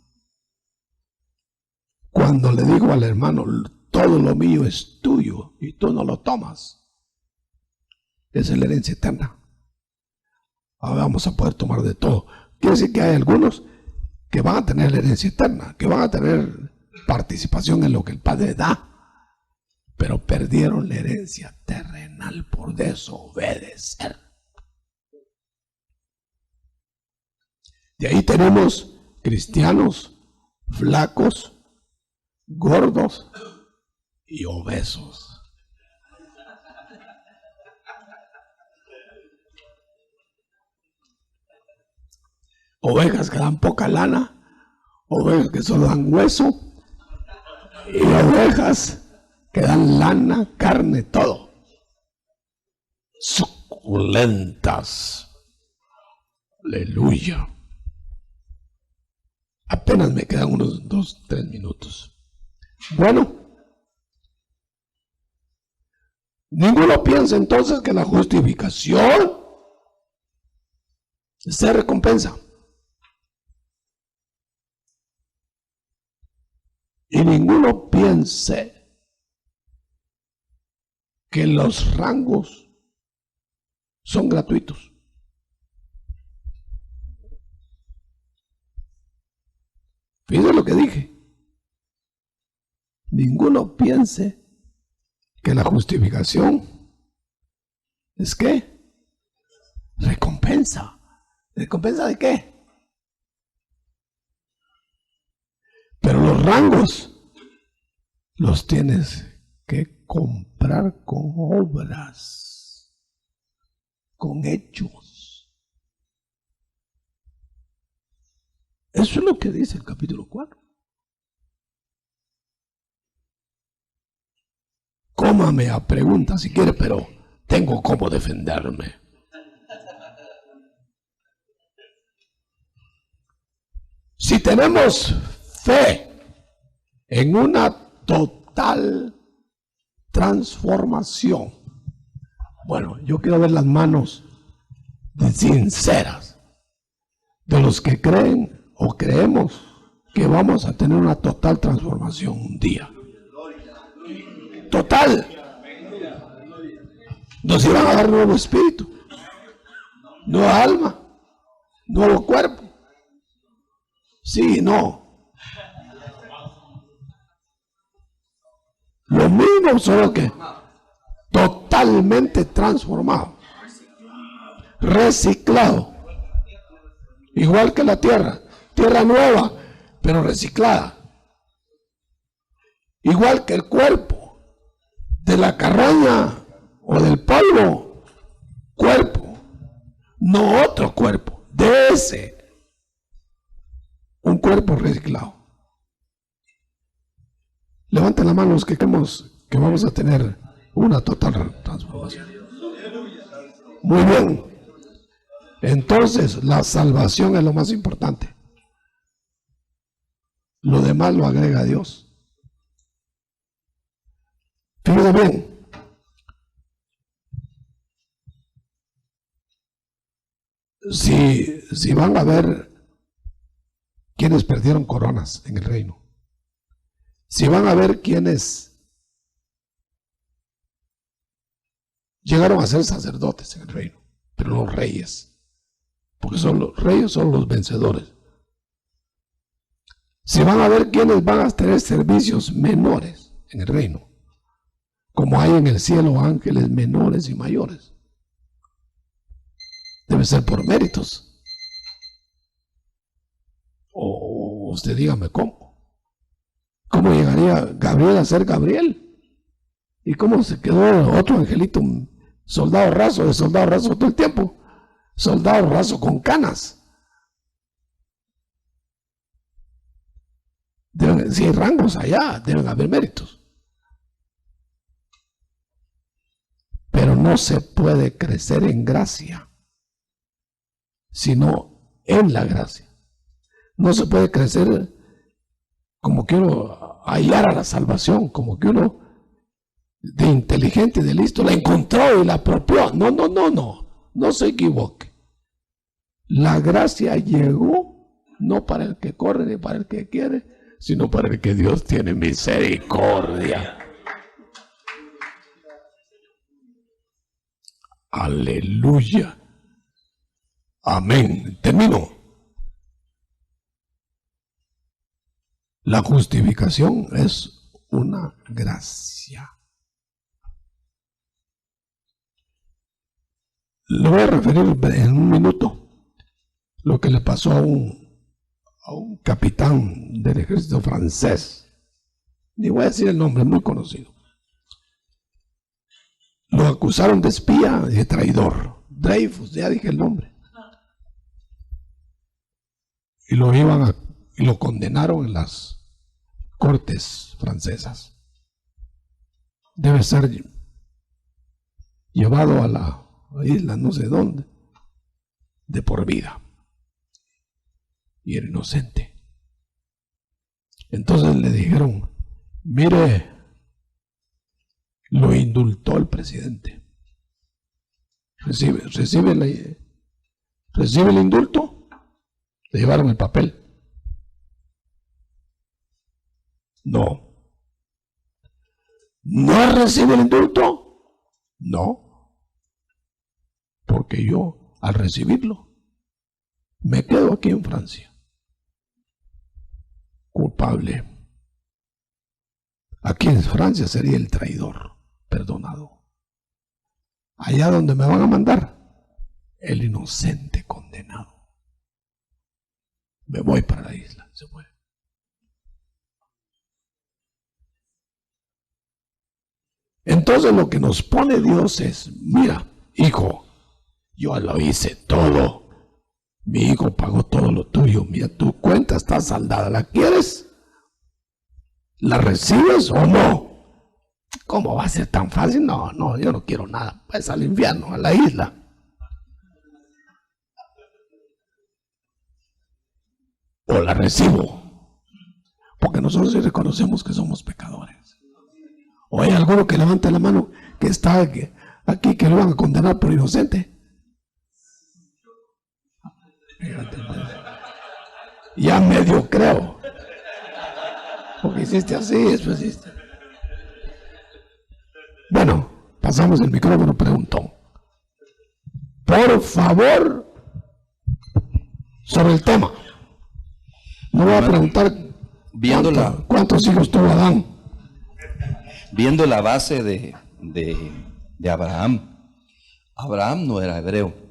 cuando le digo al hermano, todo lo mío es tuyo y tú no lo tomas, esa es la herencia eterna. Ahora vamos a poder tomar de todo. Quiere decir que hay algunos que van a tener la herencia eterna, que van a tener participación en lo que el Padre da, pero perdieron la herencia terrenal por desobedecer. De ahí tenemos cristianos flacos, gordos y obesos. Ovejas que dan poca lana, ovejas que solo dan hueso y ovejas que dan lana, carne, todo. Suculentas. Aleluya. Apenas me quedan unos 2-3 minutos. Bueno, ninguno piensa entonces que la justificación se recompensa. Y ninguno piense que los rangos son gratuitos. Fíjense lo que dije. Ninguno piense que la justificación es ¿qué? Recompensa. ¿Recompensa de qué? Pero los rangos los tienes que comprar con obras, con hechos. Eso es lo que dice el capítulo 4. Cómame a pregunta si quiere, pero tengo cómo defenderme. Si tenemos fe en una total transformación, bueno, yo quiero ver las manos sinceras de los que creen o creemos que vamos a tener una total transformación un día. Total. Nos iban a dar nuevo espíritu, nueva alma, nuevo cuerpo. Sí, no. Lo mismo, solo que totalmente transformado, reciclado, igual que la tierra nueva, pero reciclada, igual que el cuerpo de la carroña o del polvo, cuerpo, no otro cuerpo, de ese, un cuerpo reciclado. Levanten la mano los que creemos que vamos a tener una total transformación. Muy bien. Entonces, la salvación es lo más importante. Lo demás lo agrega Dios. Fíjense bien. Si van a ver quienes perdieron coronas en el reino, si van a ver quienes llegaron a ser sacerdotes en el reino, pero los reyes, porque son los reyes, son los vencedores. Si van a ver quienes van a tener servicios menores en el reino, como hay en el cielo ángeles menores y mayores, debe ser por méritos. O usted dígame cómo. ¿Cómo llegaría Gabriel a ser Gabriel? ¿Y cómo se quedó otro angelito, un soldado raso, de soldado raso todo el tiempo? Soldado raso con canas. Si hay rangos allá, deben haber méritos. Pero no se puede crecer en gracia, sino en la gracia. No se puede crecer como que uno hallara la salvación, como que uno de inteligente y de listo la encontró y la apropió. No se equivoque. La gracia llegó no para el que corre ni para el que quiere, sino para el que Dios tiene misericordia. Aleluya. Amén. Termino. La justificación es una gracia. Le voy a referir en un minuto lo que le pasó a un capitán del ejército francés. Ni voy a decir el nombre, muy conocido. Lo acusaron de espía y de traidor. Dreyfus, ya dije el nombre. Y lo condenaron en las cortes francesas. Debe ser llevado a la isla no sé dónde, de por vida. Y era inocente. Entonces le dijeron, mire, lo indultó el presidente. Recibe el indulto. Le llevaron el papel. No. ¿No recibe el indulto? No. Porque yo, al recibirlo, me quedo aquí en Francia. Culpable. Aquí en Francia sería el traidor, perdonado. Allá donde me van a mandar, el inocente condenado. Me voy para la isla, se fue. entonces lo que nos pone Dios es, mira, hijo, yo lo hice todo. Mi hijo pagó todo lo tuyo. Mira, tu cuenta está saldada. ¿La quieres? ¿La recibes o no? ¿Cómo va a ser tan fácil? No, no, yo no quiero nada. Pues al infierno, a la isla. O la recibo. Porque nosotros sí reconocemos que somos pecadores. O hay alguno que levanta la mano que está aquí que lo van a condenar por inocente. Ya medio creo. Porque hiciste así, después hiciste. Bueno, pasamos el micrófono, preguntó. Por favor, sobre el tema. No voy a preguntar cuántos hijos tuvo Adán. Viendo la base de Abraham. Abraham no era hebreo.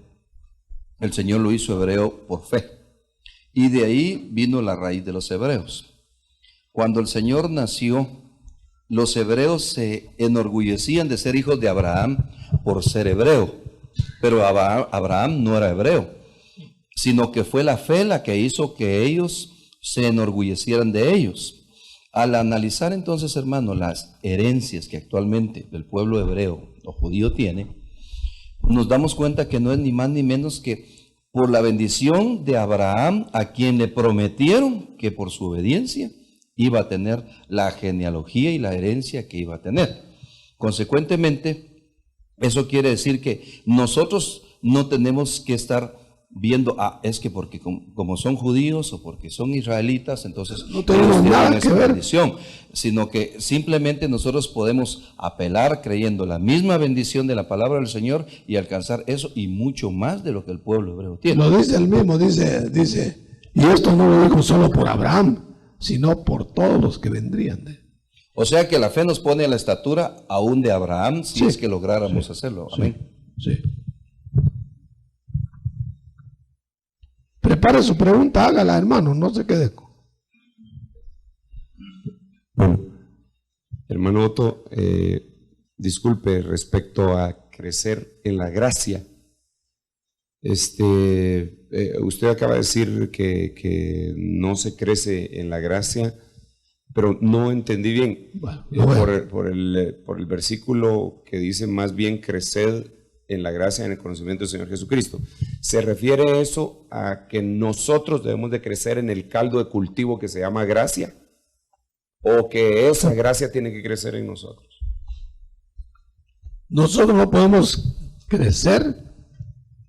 El Señor lo hizo hebreo por fe. Y de ahí vino la raíz de los hebreos. Cuando el Señor nació, los hebreos se enorgullecían de ser hijos de Abraham por ser hebreo. Pero Abraham no era hebreo, sino que fue la fe la que hizo que ellos se enorgullecieran de ellos. Al analizar entonces, hermano, las herencias que actualmente el pueblo hebreo o judío tiene, nos damos cuenta que no es ni más ni menos que por la bendición de Abraham, a quien le prometieron que por su obediencia iba a tener la genealogía y la herencia que iba a tener. Consecuentemente, eso quiere decir que nosotros no tenemos que estar viendo, es que porque como son judíos o porque son israelitas, entonces no tenemos nada que ver, bendición, sino que simplemente nosotros podemos apelar creyendo la misma bendición de la palabra del Señor y alcanzar eso y mucho más de lo que el pueblo hebreo tiene. Lo dice el mismo, dice, y esto no lo dijo solo por Abraham, sino por todos los que vendrían de. O sea que la fe nos pone a la estatura aún de Abraham, si es que lográramos hacerlo. Amén. Sí. Prepare su pregunta, hágala, hermano, no se quede. Bueno, hermano Otto, disculpe, respecto a crecer en la gracia. Usted acaba de decir que no se crece en la gracia, pero no entendí bien. Por el versículo que dice más bien crecer en la gracia y en el conocimiento del Señor Jesucristo. ¿Se refiere eso a que nosotros debemos de crecer en el caldo de cultivo que se llama gracia? ¿O que esa gracia tiene que crecer en nosotros? Nosotros no podemos crecer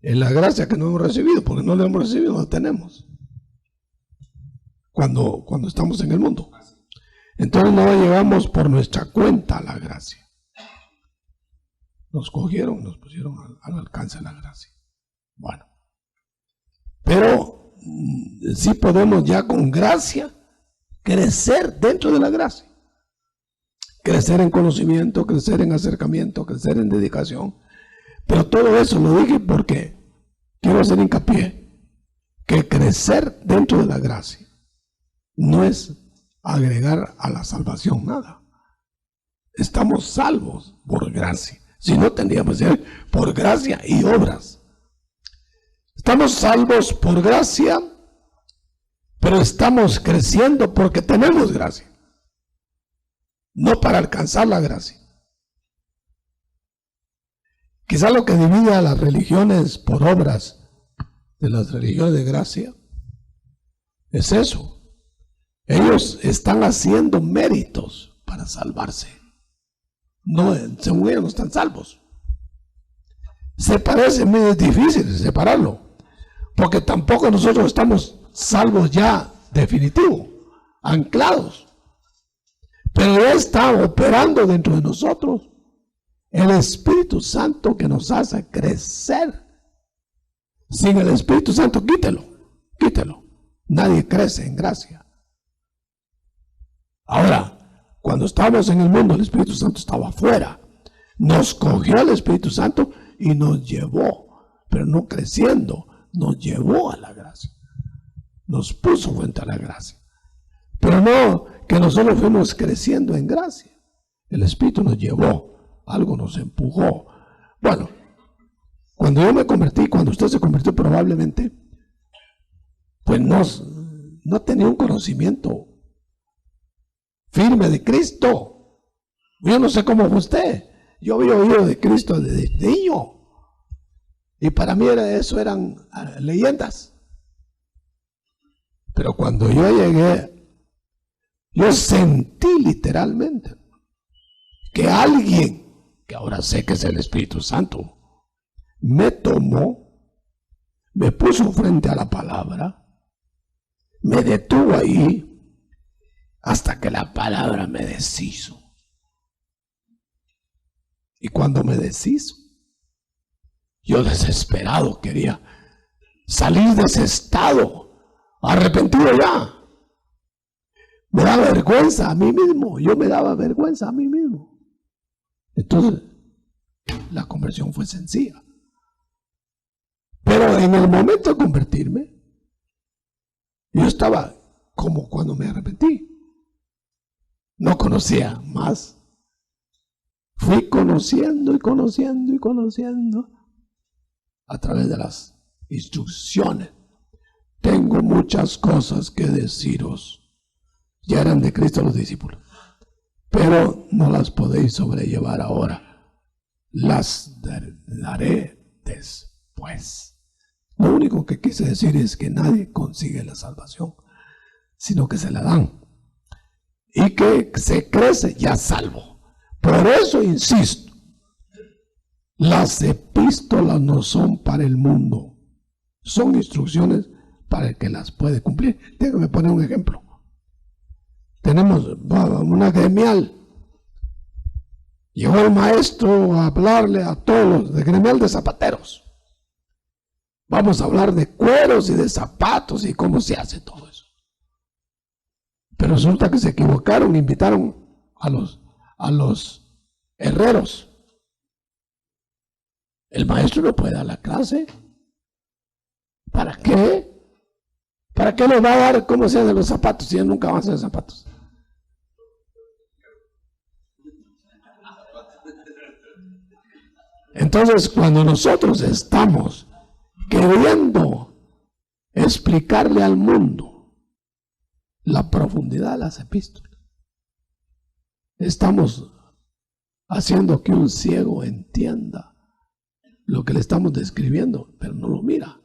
en la gracia que no hemos recibido, porque no la hemos recibido, no la tenemos. Cuando estamos en el mundo. Entonces no llegamos por nuestra cuenta a la gracia. Nos cogieron, nos pusieron al alcance de la gracia. Bueno, pero sí podemos ya con gracia crecer dentro de la gracia. Crecer en conocimiento, crecer en acercamiento, crecer en dedicación. Pero todo eso lo dije porque quiero hacer hincapié que crecer dentro de la gracia no es agregar a la salvación nada. Estamos salvos por gracia. Si no, tendríamos que ser por gracia y obras. Estamos salvos por gracia, pero estamos creciendo porque tenemos gracia. No para alcanzar la gracia. Quizá lo que divide a las religiones por obras de las religiones de gracia es eso. Ellos están haciendo méritos para salvarse. No, según ellos no están salvos. Se parece, es difícil separarlo, porque tampoco nosotros estamos salvos ya definitivo, anclados. Pero ya está operando dentro de nosotros el Espíritu Santo que nos hace crecer. Sin el Espíritu Santo, quítelo. Nadie crece en gracia. Ahora, cuando estábamos en el mundo, el Espíritu Santo estaba afuera. Nos cogió el Espíritu Santo y nos llevó, pero no creciendo, nos llevó a la gracia. Nos puso frente a la gracia. Pero no que nosotros fuimos creciendo en gracia. El Espíritu nos llevó algo nos empujó. Bueno, cuando yo me convertí, cuando usted se convirtió probablemente, pues no tenía un conocimiento firme de Cristo. Yo no sé cómo fue usted. Yo había oído de Cristo desde niño. Y para mí eso eran leyendas. Pero cuando yo llegué, yo sentí literalmente que alguien, que ahora sé que es el Espíritu Santo, me tomó, me puso frente a la palabra, me detuvo ahí hasta que la palabra me deshizo. Y cuando me deshizo, yo desesperado quería salir de ese estado, arrepentido ya. Me daba vergüenza a mí mismo, yo me daba vergüenza a mí mismo. Entonces, la conversión fue sencilla. Pero en el momento de convertirme, yo estaba como cuando me arrepentí. No conocía más. Fui conociendo y conociendo y conociendo a través de las instrucciones. Tengo muchas cosas que deciros. Ya eran de Cristo los discípulos, pero no las podéis sobrellevar ahora. Las daré después. Lo único que quise decir es que nadie consigue la salvación, sino que se la dan. Y que se crece ya salvo. Por eso insisto, las epístolas no son para el mundo, son instrucciones para el que las puede cumplir. Déjame poner un ejemplo. Tenemos una gremial. Llegó el maestro a hablarle a todos los de gremial de zapateros. Vamos a hablar de cueros y de zapatos y cómo se hace todo eso. Pero resulta que se equivocaron, invitaron a los herreros. El maestro no puede dar la clase. ¿Para qué? ¿Para qué le va a dar cómo se hacen los zapatos si él nunca va a hacer zapatos? Entonces, cuando nosotros estamos queriendo explicarle al mundo la profundidad de las epístolas, estamos haciendo que un ciego entienda lo que le estamos describiendo, pero no lo mira.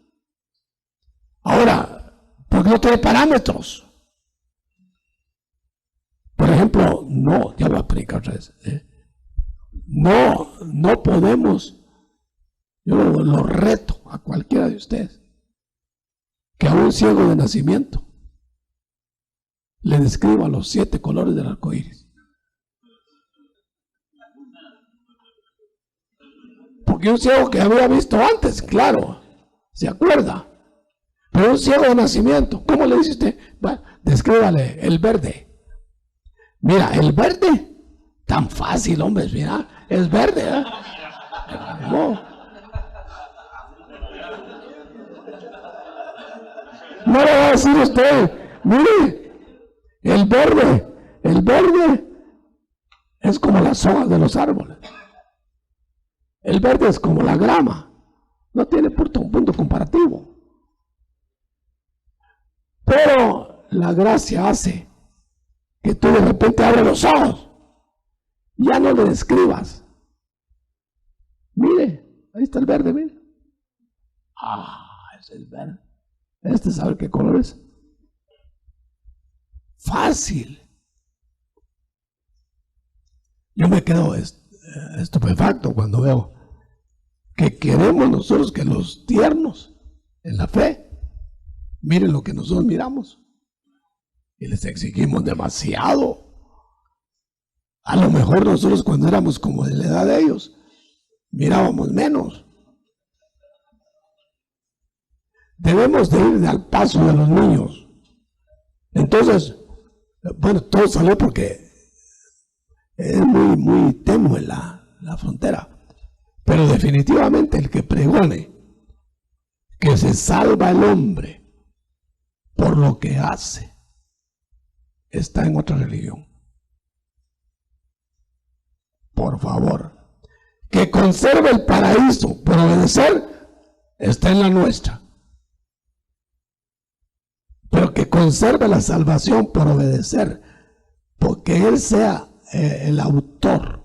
Ahora, ¿por qué no tiene parámetros? Por ejemplo, no, ya lo aplica otra vez. No podemos, yo lo reto a cualquiera de ustedes, que a un ciego de nacimiento le describa los 7 colores del arco iris. Porque un ciego que había visto antes, claro, se acuerda. Pero un ciego de nacimiento, ¿cómo le dice usted? Bueno, descríbale el verde. Mira, el verde, tan fácil, hombre, mira, es verde, ¿eh? No le va a decir usted, mire, el verde es como las hojas de los árboles. El verde es como la grama, no tiene un punto comparativo. Pero la gracia hace que tú de repente abres los ojos, ya no le describas. Mire, ahí está el verde, mire. Es el verde. ¿Sabe qué color es? Fácil. Yo me quedo estupefacto cuando veo que queremos nosotros que los tiernos en la fe miren lo que nosotros miramos y les exigimos demasiado. A lo mejor nosotros cuando éramos como de la edad de ellos mirábamos menos. Debemos de ir al paso de los niños. Entonces, bueno, todo salió porque es muy tenue la frontera. Pero definitivamente el que pregone que se salva el hombre por lo que hace, está en otra religión. Por favor, que conserve el paraíso por obedecer está en la nuestra. Pero que conserve la salvación por obedecer, porque Él sea el autor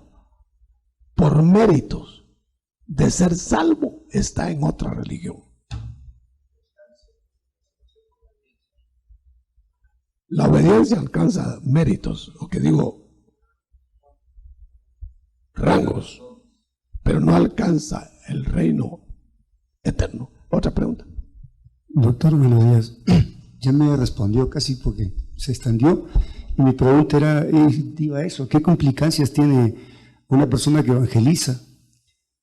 por méritos de ser salvo, está en otra religión. La obediencia alcanza méritos, lo que digo, rangos, pero no alcanza el reino eterno. Otra pregunta. Doctor, buenos días. Ya me respondió casi porque se extendió. Y mi pregunta era, iba a eso, ¿qué complicancias tiene una persona que evangeliza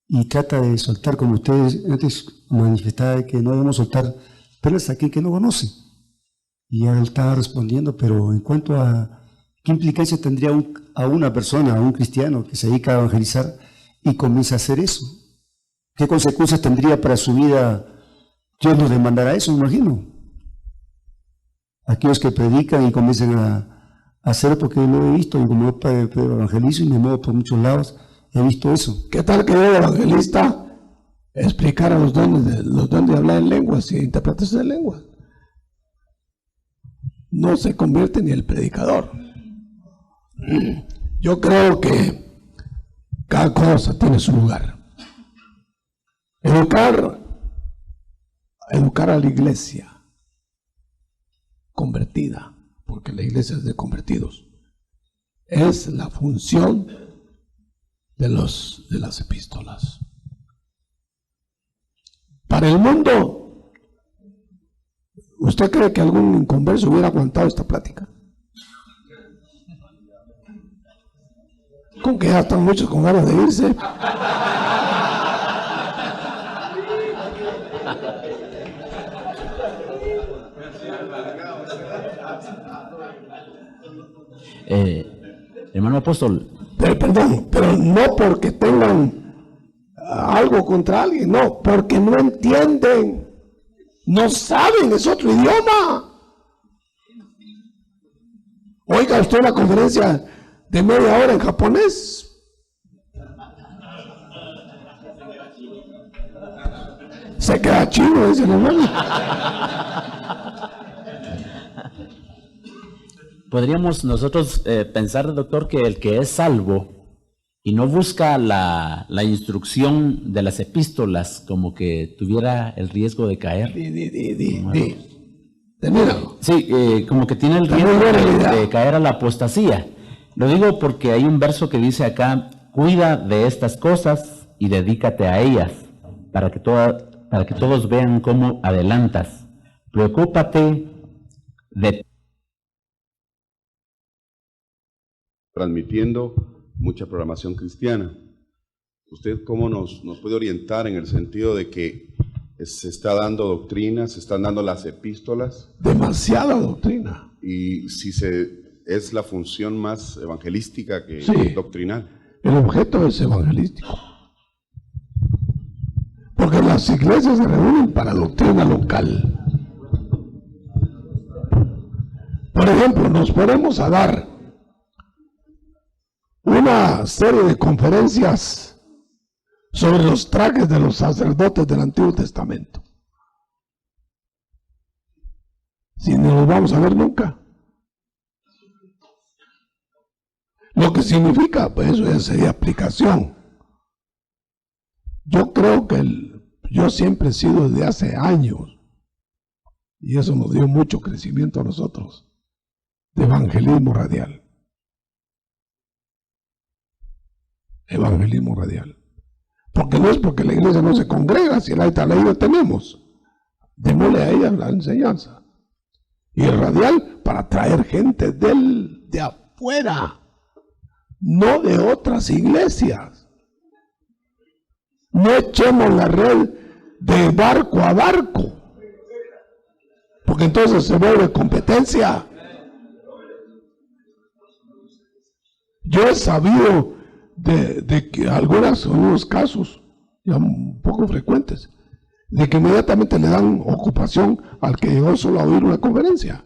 y trata de soltar, como ustedes antes manifestaban, que no debemos soltar perlas a quien que no conoce? Y ya él estaba respondiendo, pero en cuanto a qué implicancia tendría a una persona, a un cristiano que se dedica a evangelizar y comienza a hacer eso, ¿qué consecuencias tendría para su vida? Dios nos demandará eso, me imagino. Aquellos que predican y comienzan a hacer, porque lo he visto, y como yo evangelizo y me muevo por muchos lados, he visto eso. ¿Qué tal que yo, evangelista, explicara los dones de hablar en lenguas y interpretación de lenguas? No se convierte ni el predicador. Yo creo que cada cosa tiene su lugar. Educar a la iglesia convertida, porque la iglesia es de convertidos, es la función de las epístolas. Para el mundo, ¿usted cree que algún inconverso hubiera aguantado esta plática? Con que ya están muchos con ganas de irse. Hermano apóstol. Pero no porque tengan algo contra alguien, no, porque no entienden, no saben, es otro idioma. Oiga usted una conferencia de media hora en japonés. Se queda chino, dice el hermano. Podríamos nosotros pensar, doctor, que el que es salvo y no busca la instrucción de las epístolas, como que tuviera el riesgo de caer. Sí, como que tiene el riesgo de caer a la apostasía. Lo digo porque hay un verso que dice acá: cuida de estas cosas y dedícate a ellas, para que todos vean cómo adelantas. Preocúpate de transmitiendo mucha programación cristiana. ¿Usted cómo nos puede orientar en el sentido de que se está dando doctrina, se están dando las epístolas? Demasiada doctrina. Y si es la función más evangelística que doctrinal. El objeto es evangelístico. Porque las iglesias se reúnen para doctrina local. Por ejemplo, nos ponemos a dar una serie de conferencias sobre los trajes de los sacerdotes del Antiguo Testamento. Si no los vamos a ver nunca. Lo que significa, pues eso ya sería aplicación. Yo creo que yo siempre he sido desde hace años, y eso nos dio mucho crecimiento a nosotros, de evangelismo radial. Evangelismo radial. Porque no es porque la iglesia no se congrega, si la ley tenemos, démosle a ella la enseñanza. Y el radial para traer gente de afuera, no de otras iglesias. No echemos la red de barco a barco, porque entonces se vuelve competencia. Yo he sabido de que algunos casos, ya un poco frecuentes, de que inmediatamente le dan ocupación al que llegó solo a oír una conferencia,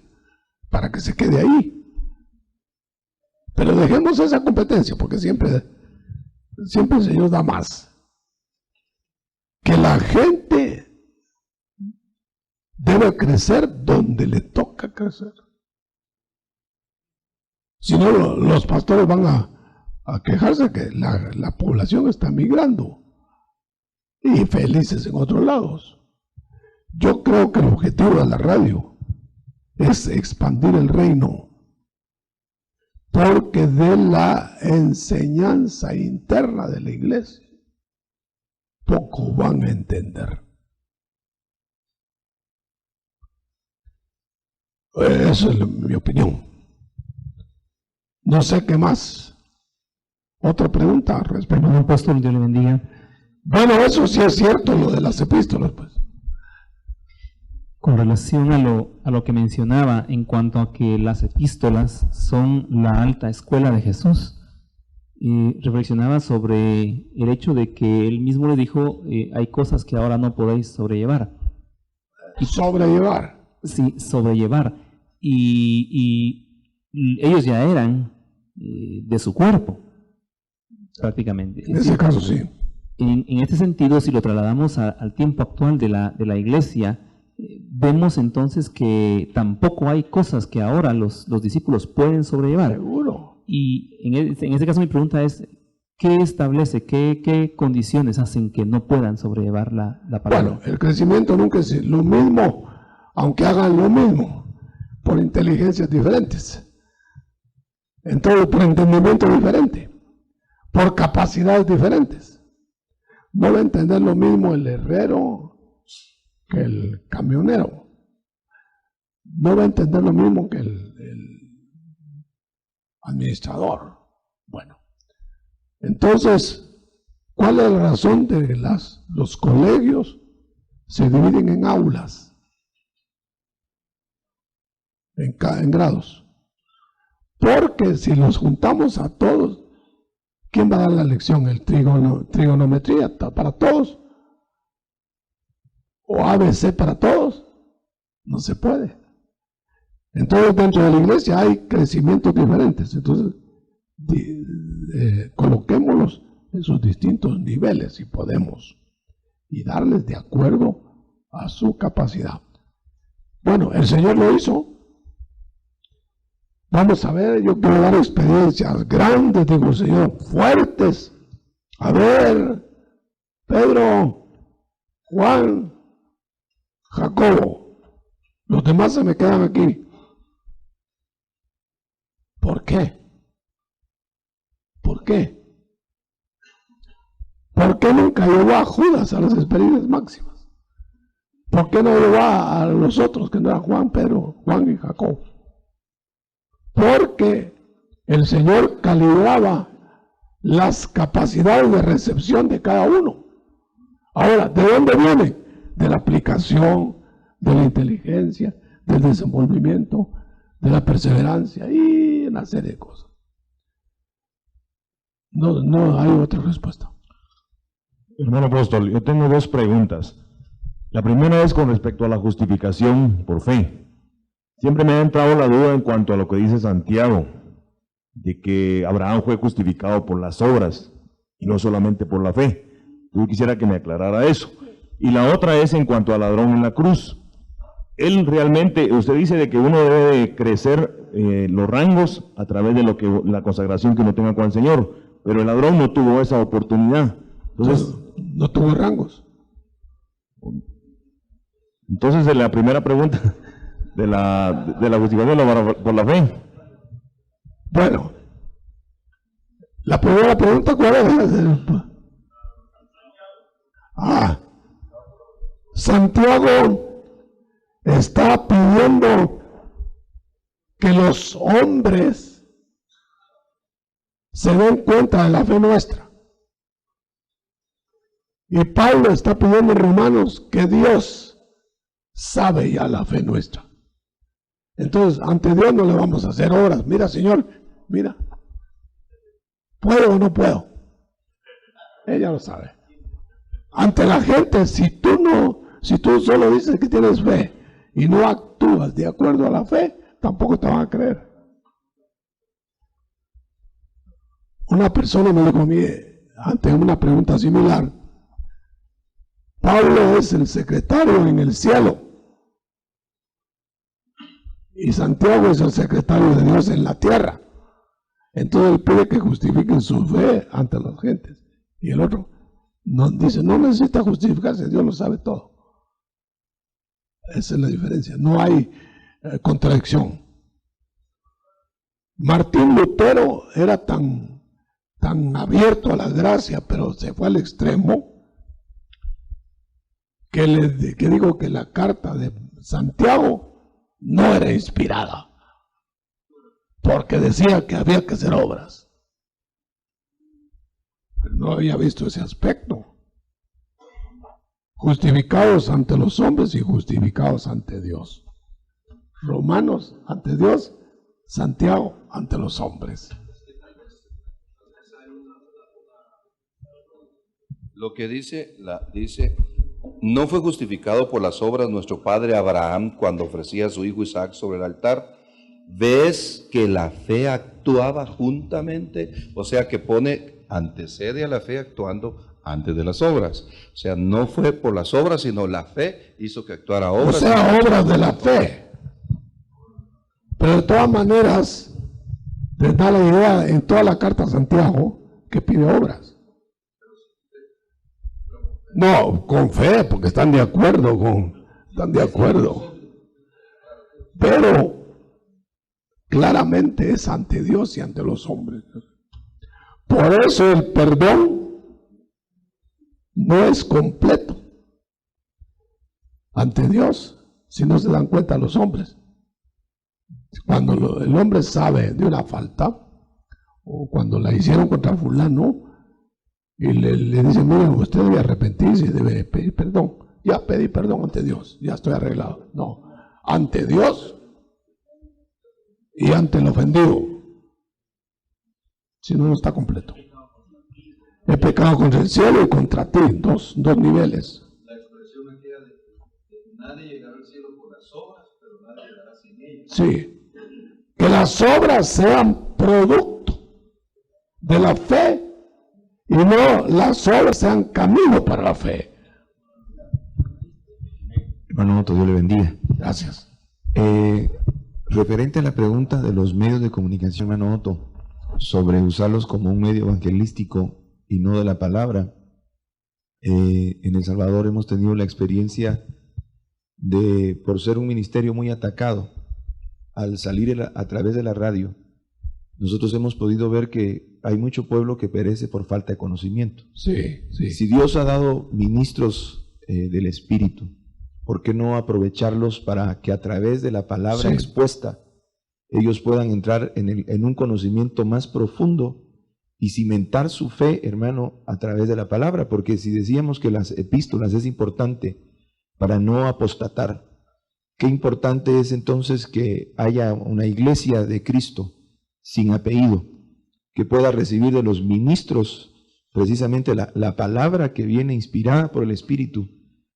para que se quede ahí. Pero dejemos esa competencia, porque siempre el Señor da más. que la gente debe crecer donde le toca crecer. Si no, los pastores van a quejarse que la población está migrando y felices en otros lados. Yo creo que el objetivo de la radio es expandir el reino, porque de la enseñanza interna de la iglesia poco van a entender. Esa es mi opinión. No sé qué más. Otra pregunta respecto. Hermano apóstol, Dios le bendiga. Bueno, eso sí es cierto, lo de las epístolas, pues. Con relación a lo que mencionaba en cuanto a que las epístolas son la alta escuela de Jesús, reflexionaba sobre el hecho de que él mismo le dijo, hay cosas que ahora no podéis sobrellevar. Sobrellevar. Sí, sobrellevar. Y ellos ya eran de su cuerpo, prácticamente. En ese caso sí. En este sentido, si lo trasladamos al tiempo actual de la iglesia, vemos entonces que tampoco hay cosas que ahora los discípulos pueden sobrellevar. Seguro. Y en este caso mi pregunta es, ¿qué establece, qué condiciones hacen que no puedan sobrellevar la palabra? Bueno, el crecimiento nunca es lo mismo, aunque hagan lo mismo, por inteligencias diferentes. Entonces, por entendimiento diferente, por capacidades diferentes. No va a entender lo mismo el herrero que el camionero. No va a entender lo mismo que el administrador. Bueno, entonces, ¿cuál es la razón de que los colegios se dividen en aulas, en grados? Porque si los juntamos a todos, ¿quién va a dar la lección? ¿El trigonometría para todos? ¿O ABC para todos? No se puede. Entonces, dentro de la iglesia hay crecimientos diferentes. Entonces, coloquémoslos en sus distintos niveles si podemos y darles de acuerdo a su capacidad. Bueno, el Señor lo hizo. Vamos a ver, yo quiero dar experiencias grandes, digo el Señor, fuertes. A ver, Pedro, Juan, Jacobo, los demás se me quedan aquí. ¿Por qué? ¿Por qué? ¿Por qué nunca llevó a Judas a las experiencias máximas? ¿Por qué no llevó a los otros que no eran Juan, Pedro, Juan y Jacobo? Porque el Señor calibraba las capacidades de recepción de cada uno. Ahora, ¿de dónde viene? De la aplicación, de la inteligencia, del desenvolvimiento, de la perseverancia y una serie de cosas. No hay otra respuesta. Hermano apóstol, yo tengo dos preguntas. La primera es con respecto a la justificación por fe. Siempre me ha entrado la duda en cuanto a lo que dice Santiago, de que Abraham fue justificado por las obras y no solamente por la fe. Yo quisiera que me aclarara eso. Y la otra es en cuanto al ladrón en la cruz. Él realmente, usted dice de que uno debe de crecer los rangos a través de la consagración que uno tenga con el Señor, pero el ladrón no tuvo esa oportunidad. Entonces, no tuvo rangos. Entonces, en la primera pregunta de la justificación por la fe. Bueno, la primera pregunta, ¿cuál es? Santiago está pidiendo que los hombres se den cuenta de la fe nuestra. Y Pablo está pidiendo en Romanos que Dios sabe ya la fe nuestra. Entonces, ante Dios no le vamos a hacer obras. Mira, Señor, mira, ¿puedo o no puedo? Ella lo sabe. Ante la gente, si tú solo dices que tienes fe y no actúas de acuerdo a la fe, tampoco te van a creer. Una persona me dijo a mí, ante una pregunta similar, Pablo es el secretario en el cielo y Santiago es el secretario de Dios en la tierra. Entonces él pide que justifiquen su fe ante las gentes. Y el otro dice, no necesita justificarse, Dios lo sabe todo. Esa es la diferencia, no hay contradicción. Martín Lutero era tan abierto a la gracia, pero se fue al extremo, que digo que la carta de Santiago no era inspirada, porque decía que había que hacer obras. Pero no había visto ese aspecto. Justificados ante los hombres y justificados ante Dios. Romanos ante Dios, Santiago ante los hombres. Lo que dice, no fue justificado por las obras nuestro padre Abraham cuando ofrecía a su hijo Isaac sobre el altar. ¿Ves que la fe actuaba juntamente? O sea que antecede a la fe actuando antes de las obras. O sea, no fue por las obras, sino la fe hizo que actuara obras. O sea, obras de la fe. Pero de todas maneras, les da la idea en toda la carta a Santiago que pide obras. No, con fe, porque están de acuerdo. Pero claramente es ante Dios y ante los hombres. Por eso el perdón no es completo ante Dios si no se dan cuenta los hombres. Cuando el hombre sabe de una falta, o cuando la hicieron contra fulano, y le dicen, mire, usted debe arrepentirse y debe pedir perdón. Ya pedí perdón ante Dios, ya estoy arreglado. No, ante Dios y ante el ofendido. Si no, no está completo. He pecado contra el cielo y contra ti, dos niveles. La expresión aquí de nadie llegará al cielo por las obras, pero nadie llegará sin ellas. Sí. Que las obras sean producto de la fe y no las obras sean camino para la fe. Hermano Otto, Dios le bendiga. Gracias. Referente a la pregunta de los medios de comunicación, hermano Otto, sobre usarlos como un medio evangelístico y no de la palabra, en El Salvador hemos tenido la experiencia de, por ser un ministerio muy atacado, al salir a través de la radio, nosotros hemos podido ver que hay mucho pueblo que perece por falta de conocimiento. Sí, sí. Si Dios ha dado ministros del Espíritu, ¿por qué no aprovecharlos para que a través de la palabra expuesta ellos puedan entrar en un conocimiento más profundo y cimentar su fe, hermano, a través de la palabra? Porque si decíamos que las epístolas es importante para no apostatar, qué importante es entonces que haya una iglesia de Cristo sin apellido, que pueda recibir de los ministros precisamente la palabra que viene inspirada por el Espíritu,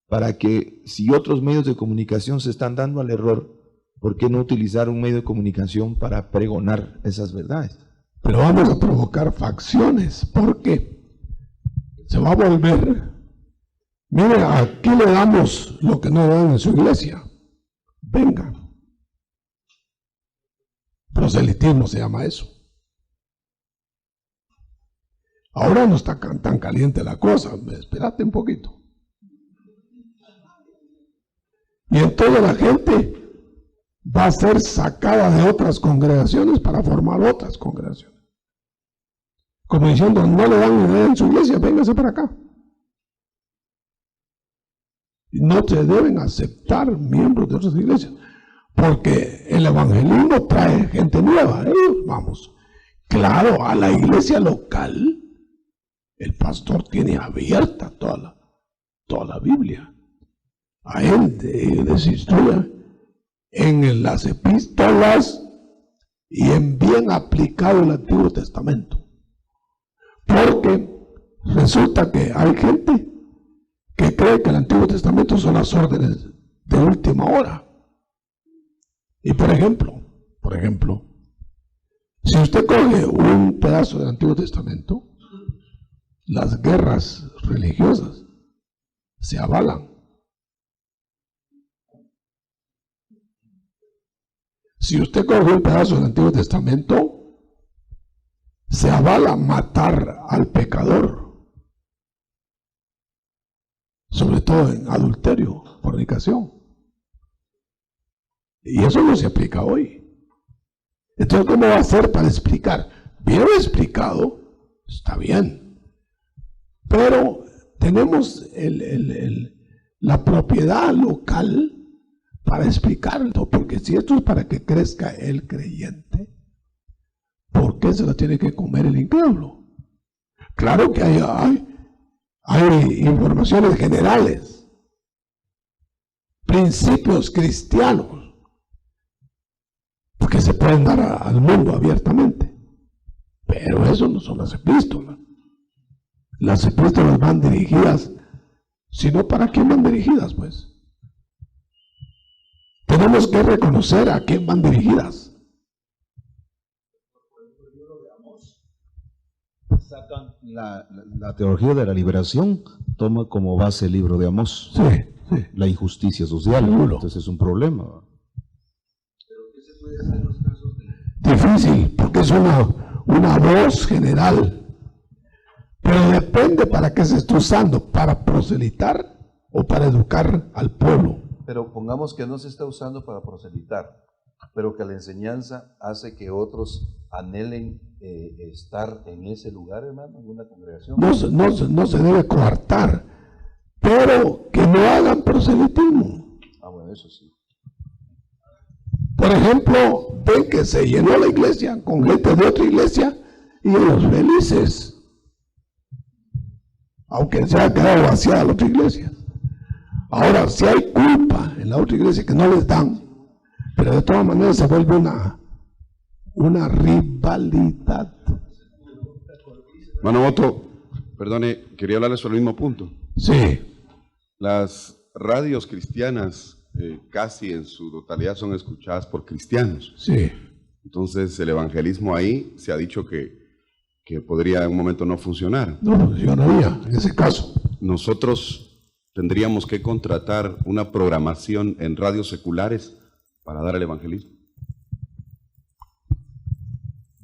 para que si otros medios de comunicación se están dando al error, ¿por qué no utilizar un medio de comunicación para pregonar esas verdades? Pero vamos a provocar facciones, porque se va a volver. Mire, aquí le damos lo que no dan en su iglesia. Venga. Proselitismo se llama eso. Ahora no está tan caliente la cosa, espérate un poquito. Y entonces la gente va a ser sacada de otras congregaciones para formar otras congregaciones. Como diciendo, no le dan idea en su iglesia, véngase para acá. Y no se deben aceptar miembros de otras iglesias, porque el evangelismo trae gente nueva. Vamos, claro, a la iglesia local, el pastor tiene abierta toda la Biblia. A él les instruye en las epístolas y en bien aplicado el Antiguo Testamento. Porque resulta que hay gente que cree que el Antiguo Testamento son las órdenes de última hora. Y por ejemplo, si usted coge un pedazo del Antiguo Testamento, las guerras religiosas se avalan. Si usted coge un pedazo del Antiguo Testamento, se avala matar al pecador, sobre todo en adulterio, fornicación. Y eso no se aplica hoy. Entonces, ¿cómo va a ser para explicar? Bien explicado, está bien, pero tenemos la propiedad local para explicarlo, porque si esto es para que crezca el creyente, ¿por qué se lo tiene que comer el incrédulo? Claro que hay informaciones generales, principios cristianos, porque se pueden dar al mundo abiertamente, pero eso no son las epístolas. Las epístolas van dirigidas, sino ¿para quién van dirigidas? Pues tenemos que reconocer a quién van dirigidas. Sacan la teología de la liberación, toma como base el libro de Amós. Sí, sí. La injusticia social. Seguro. Entonces es un problema. Difícil, porque es una voz general. Pero depende para qué se está usando, para proselitar o para educar al pueblo. Pero pongamos que no se está usando para proselitar, pero que la enseñanza hace que otros anhelen estar en ese lugar, hermano, en una congregación. No se debe coartar, pero que no hagan proselitismo. Ah, bueno, eso sí. Por ejemplo, ven que se llenó la iglesia con gente de otra iglesia y ellos felices, aunque se haya quedado vaciada la otra iglesia. Ahora, si hay culpa en la otra iglesia que no les dan, pero de todas maneras se vuelve una rivalidad. Hermano Otto, perdone, quería hablarle sobre el mismo punto. Sí. Las radios cristianas casi en su totalidad son escuchadas por cristianos. Sí. Entonces el evangelismo ahí se ha dicho que podría en un momento no funcionar. No funcionaría en ese caso. Nosotros tendríamos que contratar una programación en radios seculares para dar el evangelismo.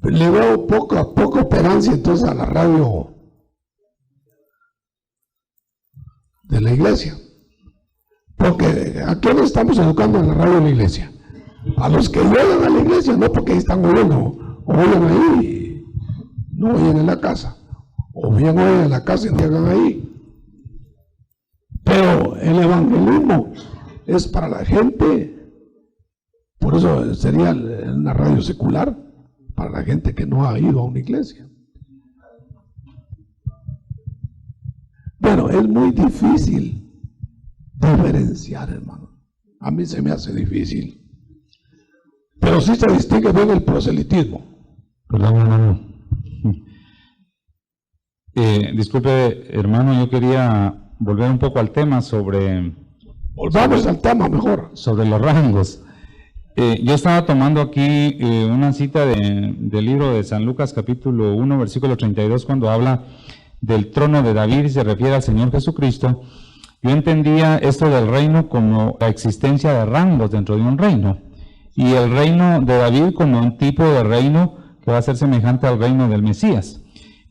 Le veo poco esperancia entonces a la radio de la iglesia. Porque ¿a quién estamos educando en la radio de la iglesia? A los que llegan a la iglesia, no porque están oyendo, o oyen ahí, no oyen en la casa, o bien oyen en la casa y llegan ahí. Pero el evangelismo es para la gente, por eso sería una radio secular, para la gente que no ha ido a una iglesia. Bueno, es muy difícil diferenciar, hermano. A mí se me hace difícil. Pero sí se distingue bien el proselitismo. Perdón, hermano. Disculpe, hermano, yo quería volver un poco al tema Volvamos al tema mejor. Sobre los rangos. Yo estaba tomando aquí una cita del libro de San Lucas, capítulo 1, versículo 32, cuando habla del trono de David y se refiere al Señor Jesucristo. Yo entendía esto del reino como la existencia de rangos dentro de un reino, y el reino de David como un tipo de reino que va a ser semejante al reino del Mesías.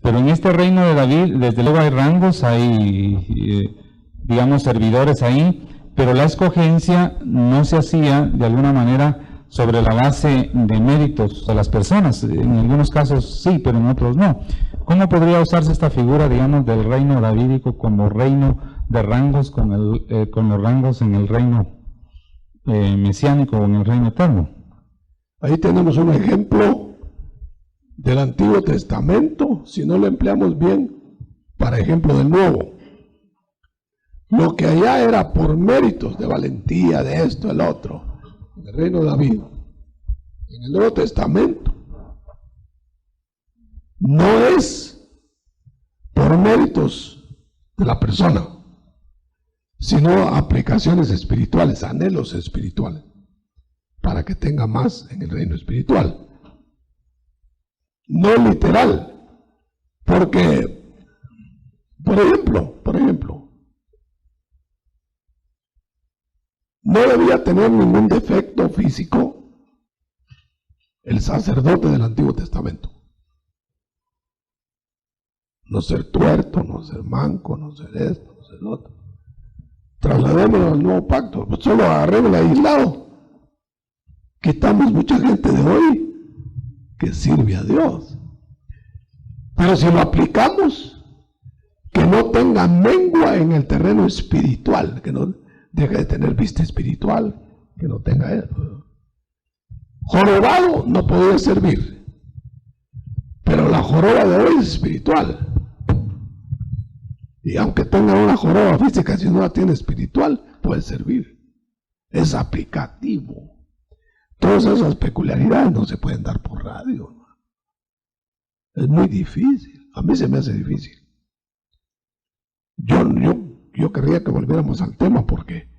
Pero en este reino de David, desde luego hay rangos, hay, digamos, servidores ahí, pero la escogencia no se hacía de alguna manera sobre la base de méritos de las personas. En algunos casos sí, pero en otros no. ¿Cómo podría usarse esta figura, digamos, del reino davídico como reino de rangos con los rangos en el reino mesiánico o en el reino eterno? Ahí tenemos un ejemplo del Antiguo Testamento, si no lo empleamos bien, para ejemplo del Nuevo. Lo que allá era por méritos de valentía, de esto, el otro, en el reino de David. En el Nuevo Testamento no es por méritos de la persona, sino aplicaciones espirituales, anhelos espirituales, para que tenga más en el reino espiritual. No literal, porque, por ejemplo, no debía tener ningún defecto físico el sacerdote del Antiguo Testamento. No ser tuerto, no ser manco, no ser esto, no ser lo otro. Trasladémoslo al nuevo pacto, solo agarrémoslo aislado. Quitamos mucha gente de hoy que sirve a Dios. Pero si lo aplicamos, que no tenga mengua en el terreno espiritual, que no deje de tener vista espiritual, que no tenga eso. Jorobado no podía servir, pero la joroba de hoy es espiritual. Y aunque tenga una joroba física, si no la tiene espiritual, puede servir. Es aplicativo. Todas esas peculiaridades no se pueden dar por radio. Es muy difícil. A mí se me hace difícil. Yo querría que volviéramos al tema porque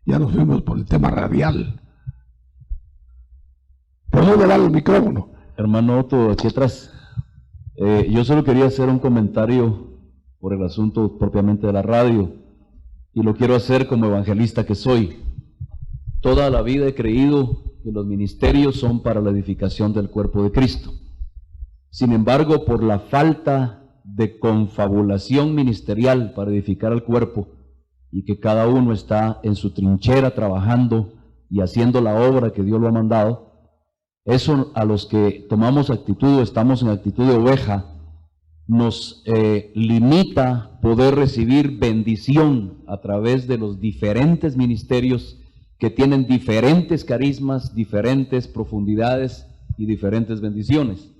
ya nos fuimos por el tema radial. ¿Por dónde va el micrófono? Hermano Otto, aquí atrás. Yo solo quería hacer un comentario por el asunto propiamente de la radio, y lo quiero hacer como evangelista que soy. Toda la vida he creído que los ministerios son para la edificación del cuerpo de Cristo. Sin embargo, por la falta de confabulación ministerial para edificar al cuerpo, y que cada uno está en su trinchera trabajando y haciendo la obra que Dios lo ha mandado, eso a los que tomamos actitud o estamos en actitud de oveja, nos limita poder recibir bendición a través de los diferentes ministerios que tienen diferentes carismas, diferentes profundidades y diferentes bendiciones.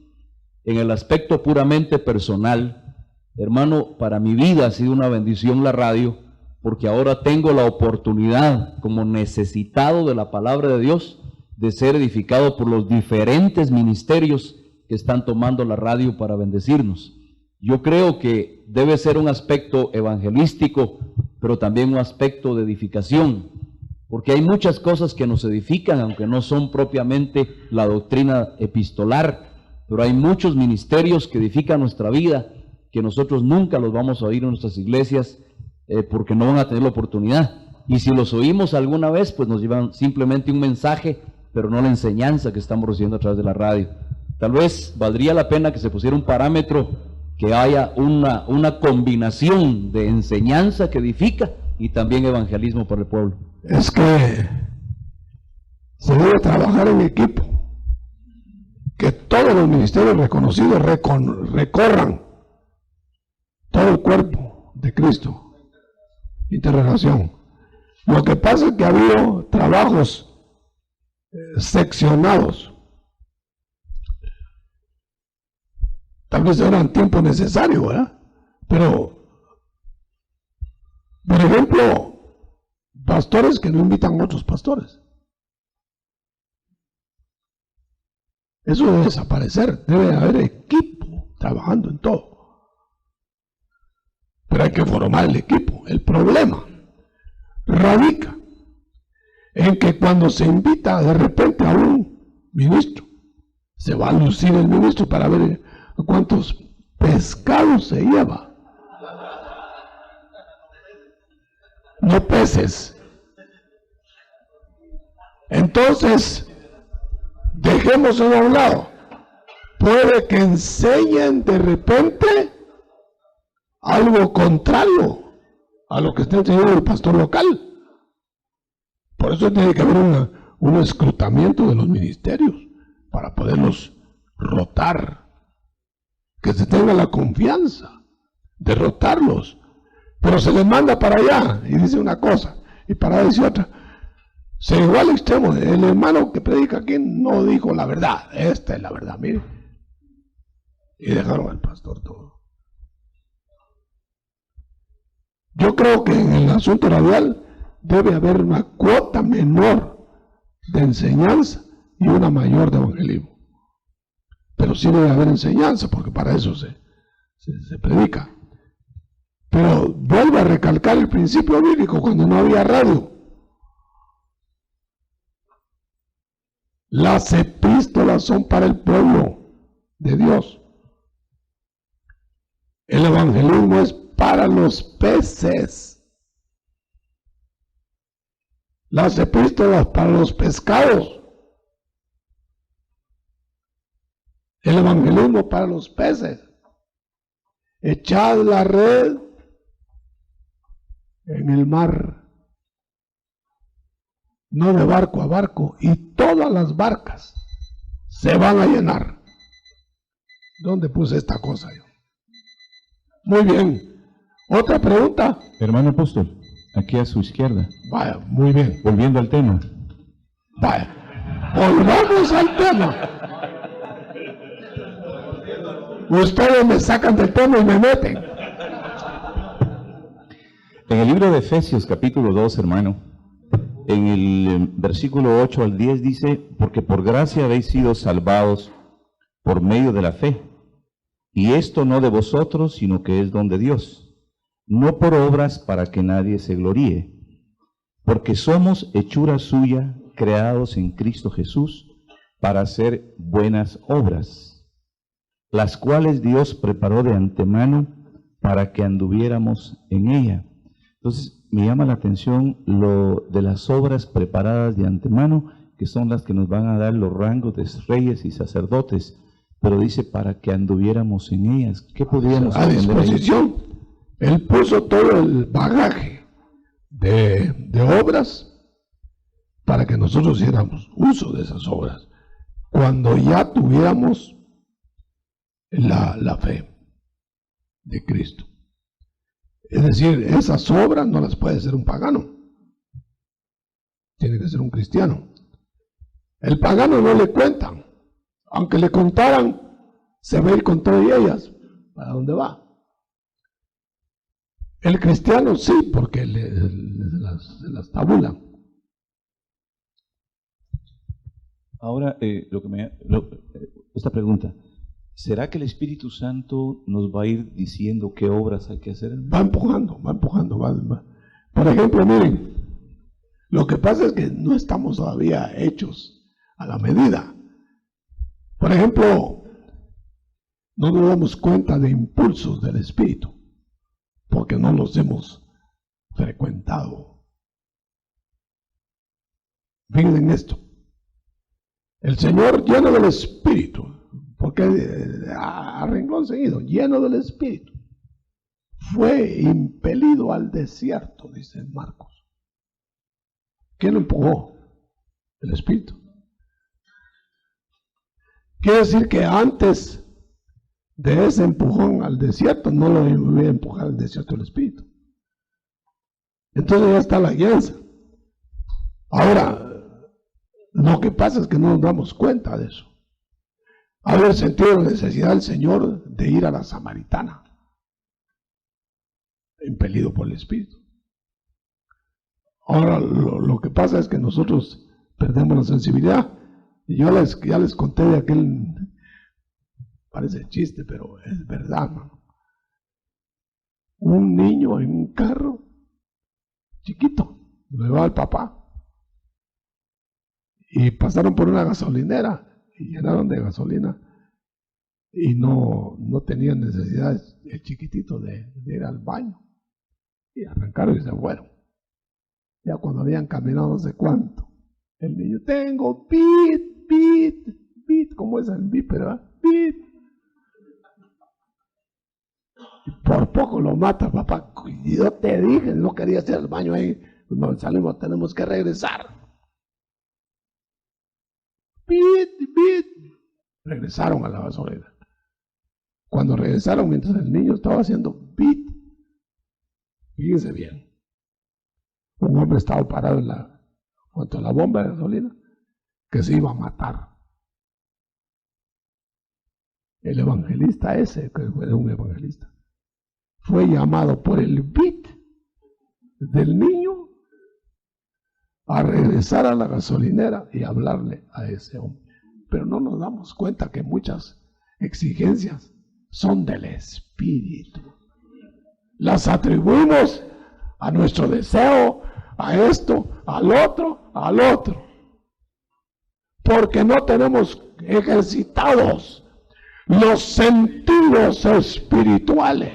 En el aspecto puramente personal, hermano, para mi vida ha sido una bendición la radio, porque ahora tengo la oportunidad, como necesitado de la palabra de Dios, de ser edificado por los diferentes ministerios que están tomando la radio para bendecirnos. Yo creo que debe ser un aspecto evangelístico, pero también un aspecto de edificación, porque hay muchas cosas que nos edifican, aunque no son propiamente la doctrina epistolar, pero hay muchos ministerios que edifican nuestra vida, que nosotros nunca los vamos a oír en nuestras iglesias, porque no van a tener la oportunidad. Y si los oímos alguna vez, pues nos llevan simplemente un mensaje, pero no la enseñanza que estamos recibiendo a través de la radio. Tal vez valdría la pena que se pusiera un parámetro, que haya una combinación de enseñanza que edifica y también evangelismo para el pueblo. Es que se debe trabajar en equipo, que todos los ministerios reconocidos recorran todo el cuerpo de Cristo. Interrelación. Lo que pasa es que ha habido trabajos seccionados. Tal vez eran tiempo necesario, ¿verdad? Pero, por ejemplo, pastores que no invitan a otros pastores. Eso debe desaparecer. Debe haber equipo trabajando en todo. Pero hay que formar el equipo. El problema radica en que cuando se invita de repente a un ministro, se va a lucir el ministro para ver cuántos pescados se lleva. No peces. Entonces, dejemos eso a un lado. Puede que enseñen de repente algo contrario a lo que está enseñando el pastor local. Por eso tiene que haber un escrutamiento de los ministerios para poderlos rotar. Que se tenga la confianza de rotarlos, pero se les manda para allá y dice una cosa y para decir otra. Se llegó al extremo. El hermano que predica aquí no dijo la verdad. Esta es la verdad, mire. Y dejaron al pastor todo. Yo creo que en el asunto radial debe haber una cuota menor de enseñanza y una mayor de evangelismo. Pero sí debe haber enseñanza, porque para eso se predica. Pero vuelvo a recalcar el principio bíblico cuando no había radio. Las epístolas son para el pueblo de Dios. El evangelismo es para los peces. Las epístolas para los pescados. El evangelismo para los peces. Echad la red en el mar, no de barco a barco, y todas las barcas se van a llenar. ¿Dónde puse esta cosa yo? Muy bien. ¿Otra pregunta? Hermano apóstol, aquí a su izquierda. Vaya, muy bien. Volviendo al tema. Vaya, volvamos al tema. Ustedes me sacan del tema y me meten. En el libro de Efesios capítulo 2, hermano, en el versículo 8 al 10 dice, porque por gracia habéis sido salvados por medio de la fe, y esto no de vosotros, sino que es don de Dios, no por obras para que nadie se gloríe, porque somos hechura suya, creados en Cristo Jesús, para hacer buenas obras, las cuales Dios preparó de antemano para que anduviéramos en ella. Entonces me llama la atención lo de las obras preparadas de antemano, que son las que nos van a dar los rangos de reyes y sacerdotes, pero dice para que anduviéramos en ellas. ¿Qué podríamos a disposición? Él puso todo el bagaje de obras para que nosotros hiciéramos uso de esas obras cuando ya tuviéramos la fe de Cristo. Es decir, esas obras no las puede hacer un pagano, tiene que ser un cristiano. El pagano no le cuentan, aunque le contaran, se va a ir con todas ellas. ¿Para dónde va? El cristiano sí, porque las tabulan. Ahora, esta pregunta, ¿será que el Espíritu Santo nos va a ir diciendo qué obras hay que hacer? Va empujando. Va. Por ejemplo, miren, lo que pasa es que no estamos todavía hechos a la medida. Por ejemplo, no nos damos cuenta de impulsos del Espíritu, porque no los hemos frecuentado. Fíjense en esto. El Señor lleno del Espíritu, porque a renglón seguido, lleno del Espíritu, fue impelido al desierto, dice Marcos. ¿Quién lo empujó? El Espíritu. Quiere decir que antes de ese empujón al desierto, no lo iba a empujar al desierto el Espíritu. Entonces ya está la guianza. Ahora, lo que pasa es que no nos damos cuenta de eso. Haber sentido la necesidad del Señor de ir a la samaritana, impelido por el Espíritu. Ahora, lo que pasa es que nosotros perdemos la sensibilidad. Y yo ya les conté de aquel, parece chiste, pero es verdad, mano. Un niño en un carro chiquito, lo llevaba el papá. Y pasaron por una gasolinera y llenaron de gasolina y no tenían necesidad el chiquitito de ir al baño. Y arrancaron y se fueron. Ya cuando habían caminado no sé cuánto, el niño, tengo beat, ¿cómo es el beat, verdad? Beat. Y por poco lo mata, papá. Y yo te dije, no quería hacer el baño ahí. Nos salimos, tenemos que regresar. Beat. Regresaron a la gasolina. Cuando regresaron, mientras el niño estaba haciendo beat, fíjense bien, un hombre estaba parado junto a la bomba de gasolina que se iba a matar. El evangelista ese, que fue un evangelista, fue llamado por el beat del niño a regresar a la gasolinera y hablarle a ese hombre. Pero no nos damos cuenta que muchas exigencias son del Espíritu. Las atribuimos a nuestro deseo, a esto, al otro, porque no tenemos ejercitados los sentidos espirituales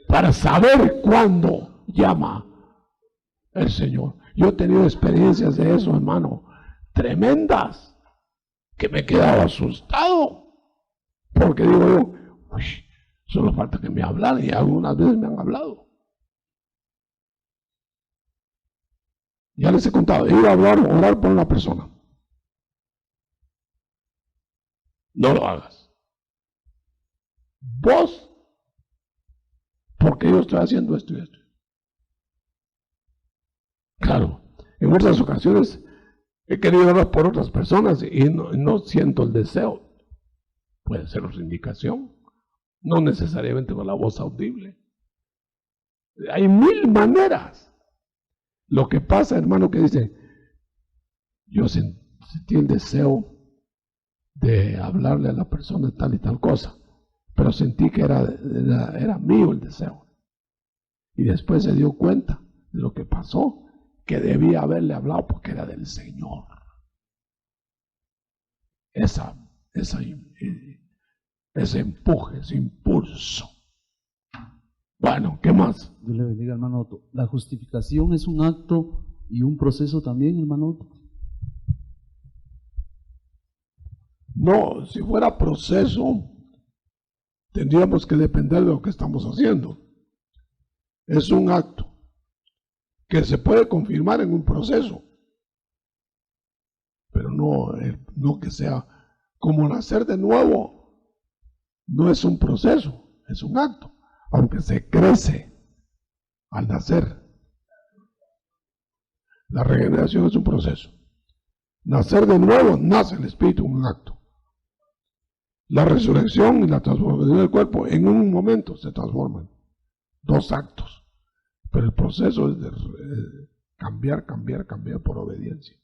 para saber cuándo llama el Señor. Yo he tenido experiencias de eso, hermano, tremendas, que me he quedado asustado, porque digo yo, uy, solo falta que me hablaran, y algunas veces me han hablado. Ya les he contado, ir a orar por una persona. No lo hagas. Vos, porque yo estoy haciendo esto y esto. Claro, en otras ocasiones he querido orar por otras personas y no siento el deseo. Puede ser otra indicación, no necesariamente con la voz audible. Hay mil maneras. Lo que pasa, hermano, que dice, yo sentí el deseo de hablarle a la persona tal y tal cosa, pero sentí que era mío el deseo. Y después se dio cuenta de lo que pasó, que debía haberle hablado porque era del Señor. Ese empuje, ese impulso. Bueno, ¿qué más? Dios le bendiga, hermano Otto. La justificación es un acto y un proceso también, hermano Otto. No, si fuera proceso, tendríamos que depender de lo que estamos haciendo. Es un acto que se puede confirmar en un proceso, pero no que sea como nacer de nuevo. No es un proceso, es un acto, aunque se crece al nacer. La regeneración es un proceso. Nacer de nuevo, nace el espíritu, un acto. La resurrección y la transformación del cuerpo en un momento se transforman. Dos actos. Pero el proceso es de cambiar por obediencia.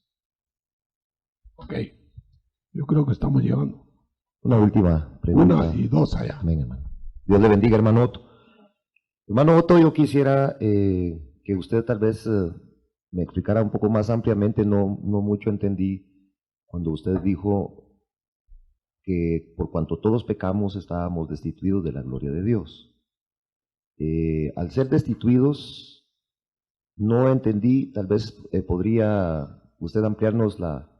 Ok. Yo creo que estamos llegando. Una última pregunta. Una y dos allá. Amén, hermano. Dios le bendiga, hermano Otto. Hermano Otto, yo quisiera que usted tal vez me explicara un poco más ampliamente, no mucho entendí cuando usted dijo que por cuanto todos pecamos estábamos destituidos de la gloria de Dios. Al ser destituidos, no entendí, tal vez podría usted ampliarnos la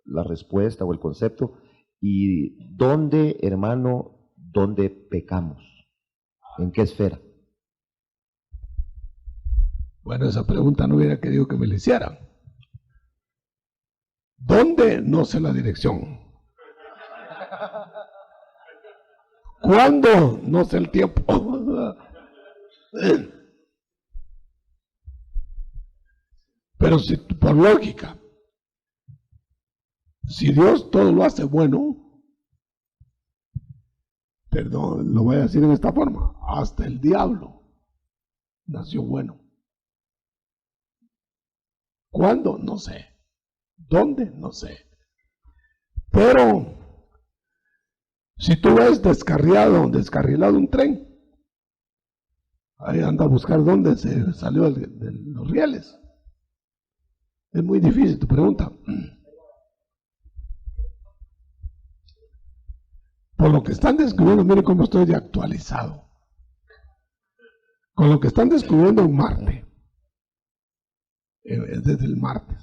respuesta o el concepto. ¿Y dónde, hermano, dónde pecamos? ¿En qué esfera? Bueno, esa pregunta no hubiera querido que me la hicieran. ¿Dónde? No sé la dirección. ¿Cuándo? No sé el tiempo. Pero si por lógica, si Dios todo lo hace bueno, perdón, lo voy a decir en esta forma, hasta el diablo nació bueno. ¿Cuándo? No sé. ¿Dónde? No sé. Pero si tú ves descarrilado un tren, ahí anda a buscar dónde se salió de los rieles. Es muy difícil tu pregunta. Por lo que están descubriendo, miren cómo estoy de actualizado. Con lo que están descubriendo en Marte, desde el martes.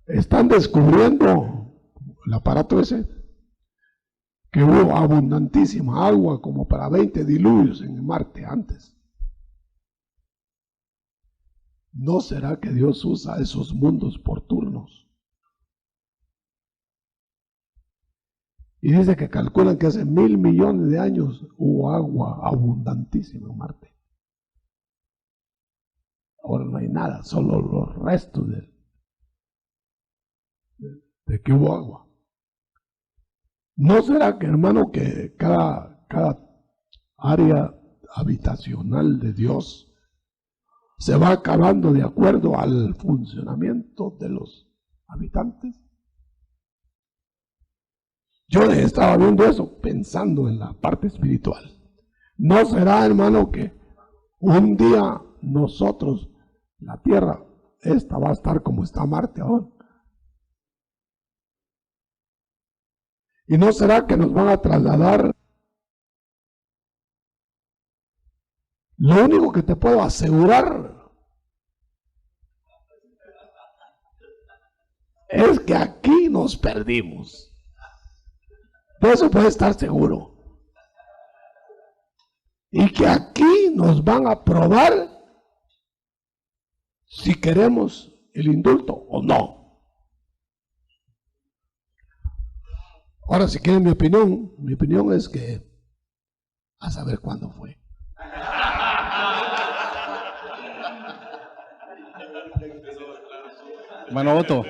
Están descubriendo el aparato ese, que hubo abundantísima agua como para 20 diluvios en Marte antes. ¿No será que Dios usa esos mundos por turnos? Y dice que calculan que hace 1.000 millones de años hubo agua abundantísima en Marte. Ahora no hay nada, solo los restos de que hubo agua. ¿No será que, hermano, que cada área habitacional de Dios se va acabando de acuerdo al funcionamiento de los habitantes? Yo estaba viendo eso, pensando en la parte espiritual. ¿No será, hermano, que un día nosotros, la Tierra, esta va a estar como está Marte ahora? ¿Y no será que nos van a trasladar Lo único que te puedo asegurar es que aquí nos perdimos. De eso puedes estar seguro. Y que aquí nos van a probar si queremos el indulto o no. Ahora, si quieren mi opinión es que a saber cuándo fue. Hermano Otto,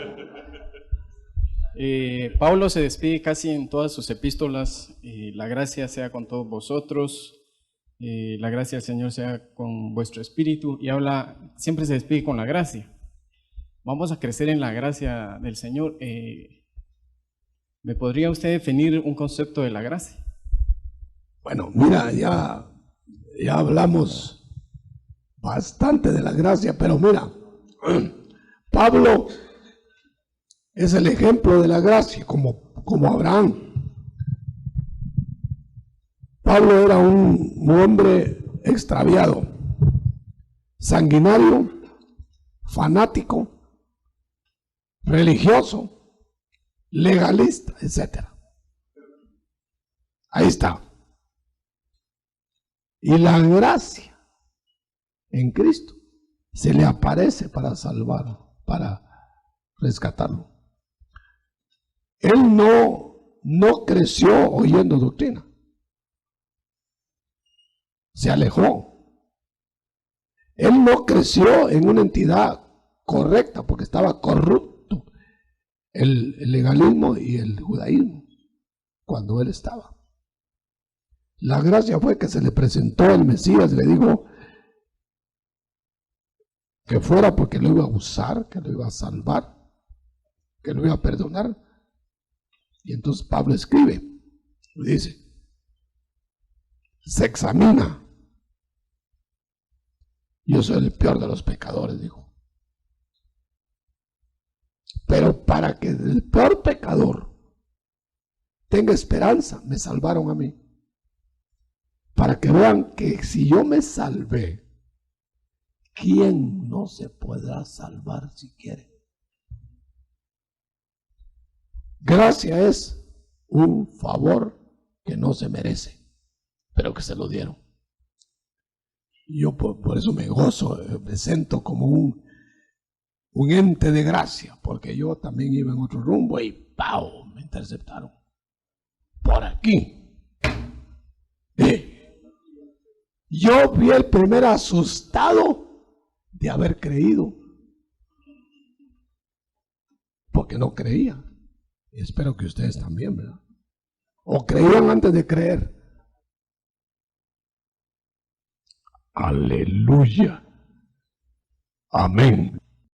Pablo se despide casi en todas sus epístolas. La gracia sea con todos vosotros. La gracia del Señor sea con vuestro espíritu, y siempre se despide con la gracia. Vamos a crecer en la gracia del Señor. ¿Me podría usted definir un concepto de la gracia? Bueno, mira, ya hablamos bastante de la gracia, pero mira, Pablo es el ejemplo de la gracia, como Abraham. Pablo era un hombre extraviado, sanguinario, fanático, religioso, legalista, etc. Ahí está. Y la gracia en Cristo se le aparece para salvarlo, para rescatarlo. Él no creció oyendo doctrina. Se alejó. Él no creció en una entidad correcta porque estaba corrupto el legalismo y el judaísmo cuando él estaba. La gracia fue que se le presentó el Mesías y le dijo que fuera porque lo iba a usar, que lo iba a salvar, que lo iba a perdonar. Y entonces Pablo escribe, dice, se examina. Yo soy el peor de los pecadores, dijo. Pero para que el peor pecador tenga esperanza, me salvaron a mí. Para que vean que si yo me salvé, ¿quién no se podrá salvar si quiere? Gracia es un favor que no se merece, pero que se lo dieron. Yo por eso me gozo, me siento como un ente de gracia, porque yo también iba en otro rumbo y ¡pau! Me interceptaron. Por aquí. Yo vi el primer asustado de haber creído, porque no creía. Y espero que ustedes también, ¿verdad? O creían antes de creer. Aleluya. Amén.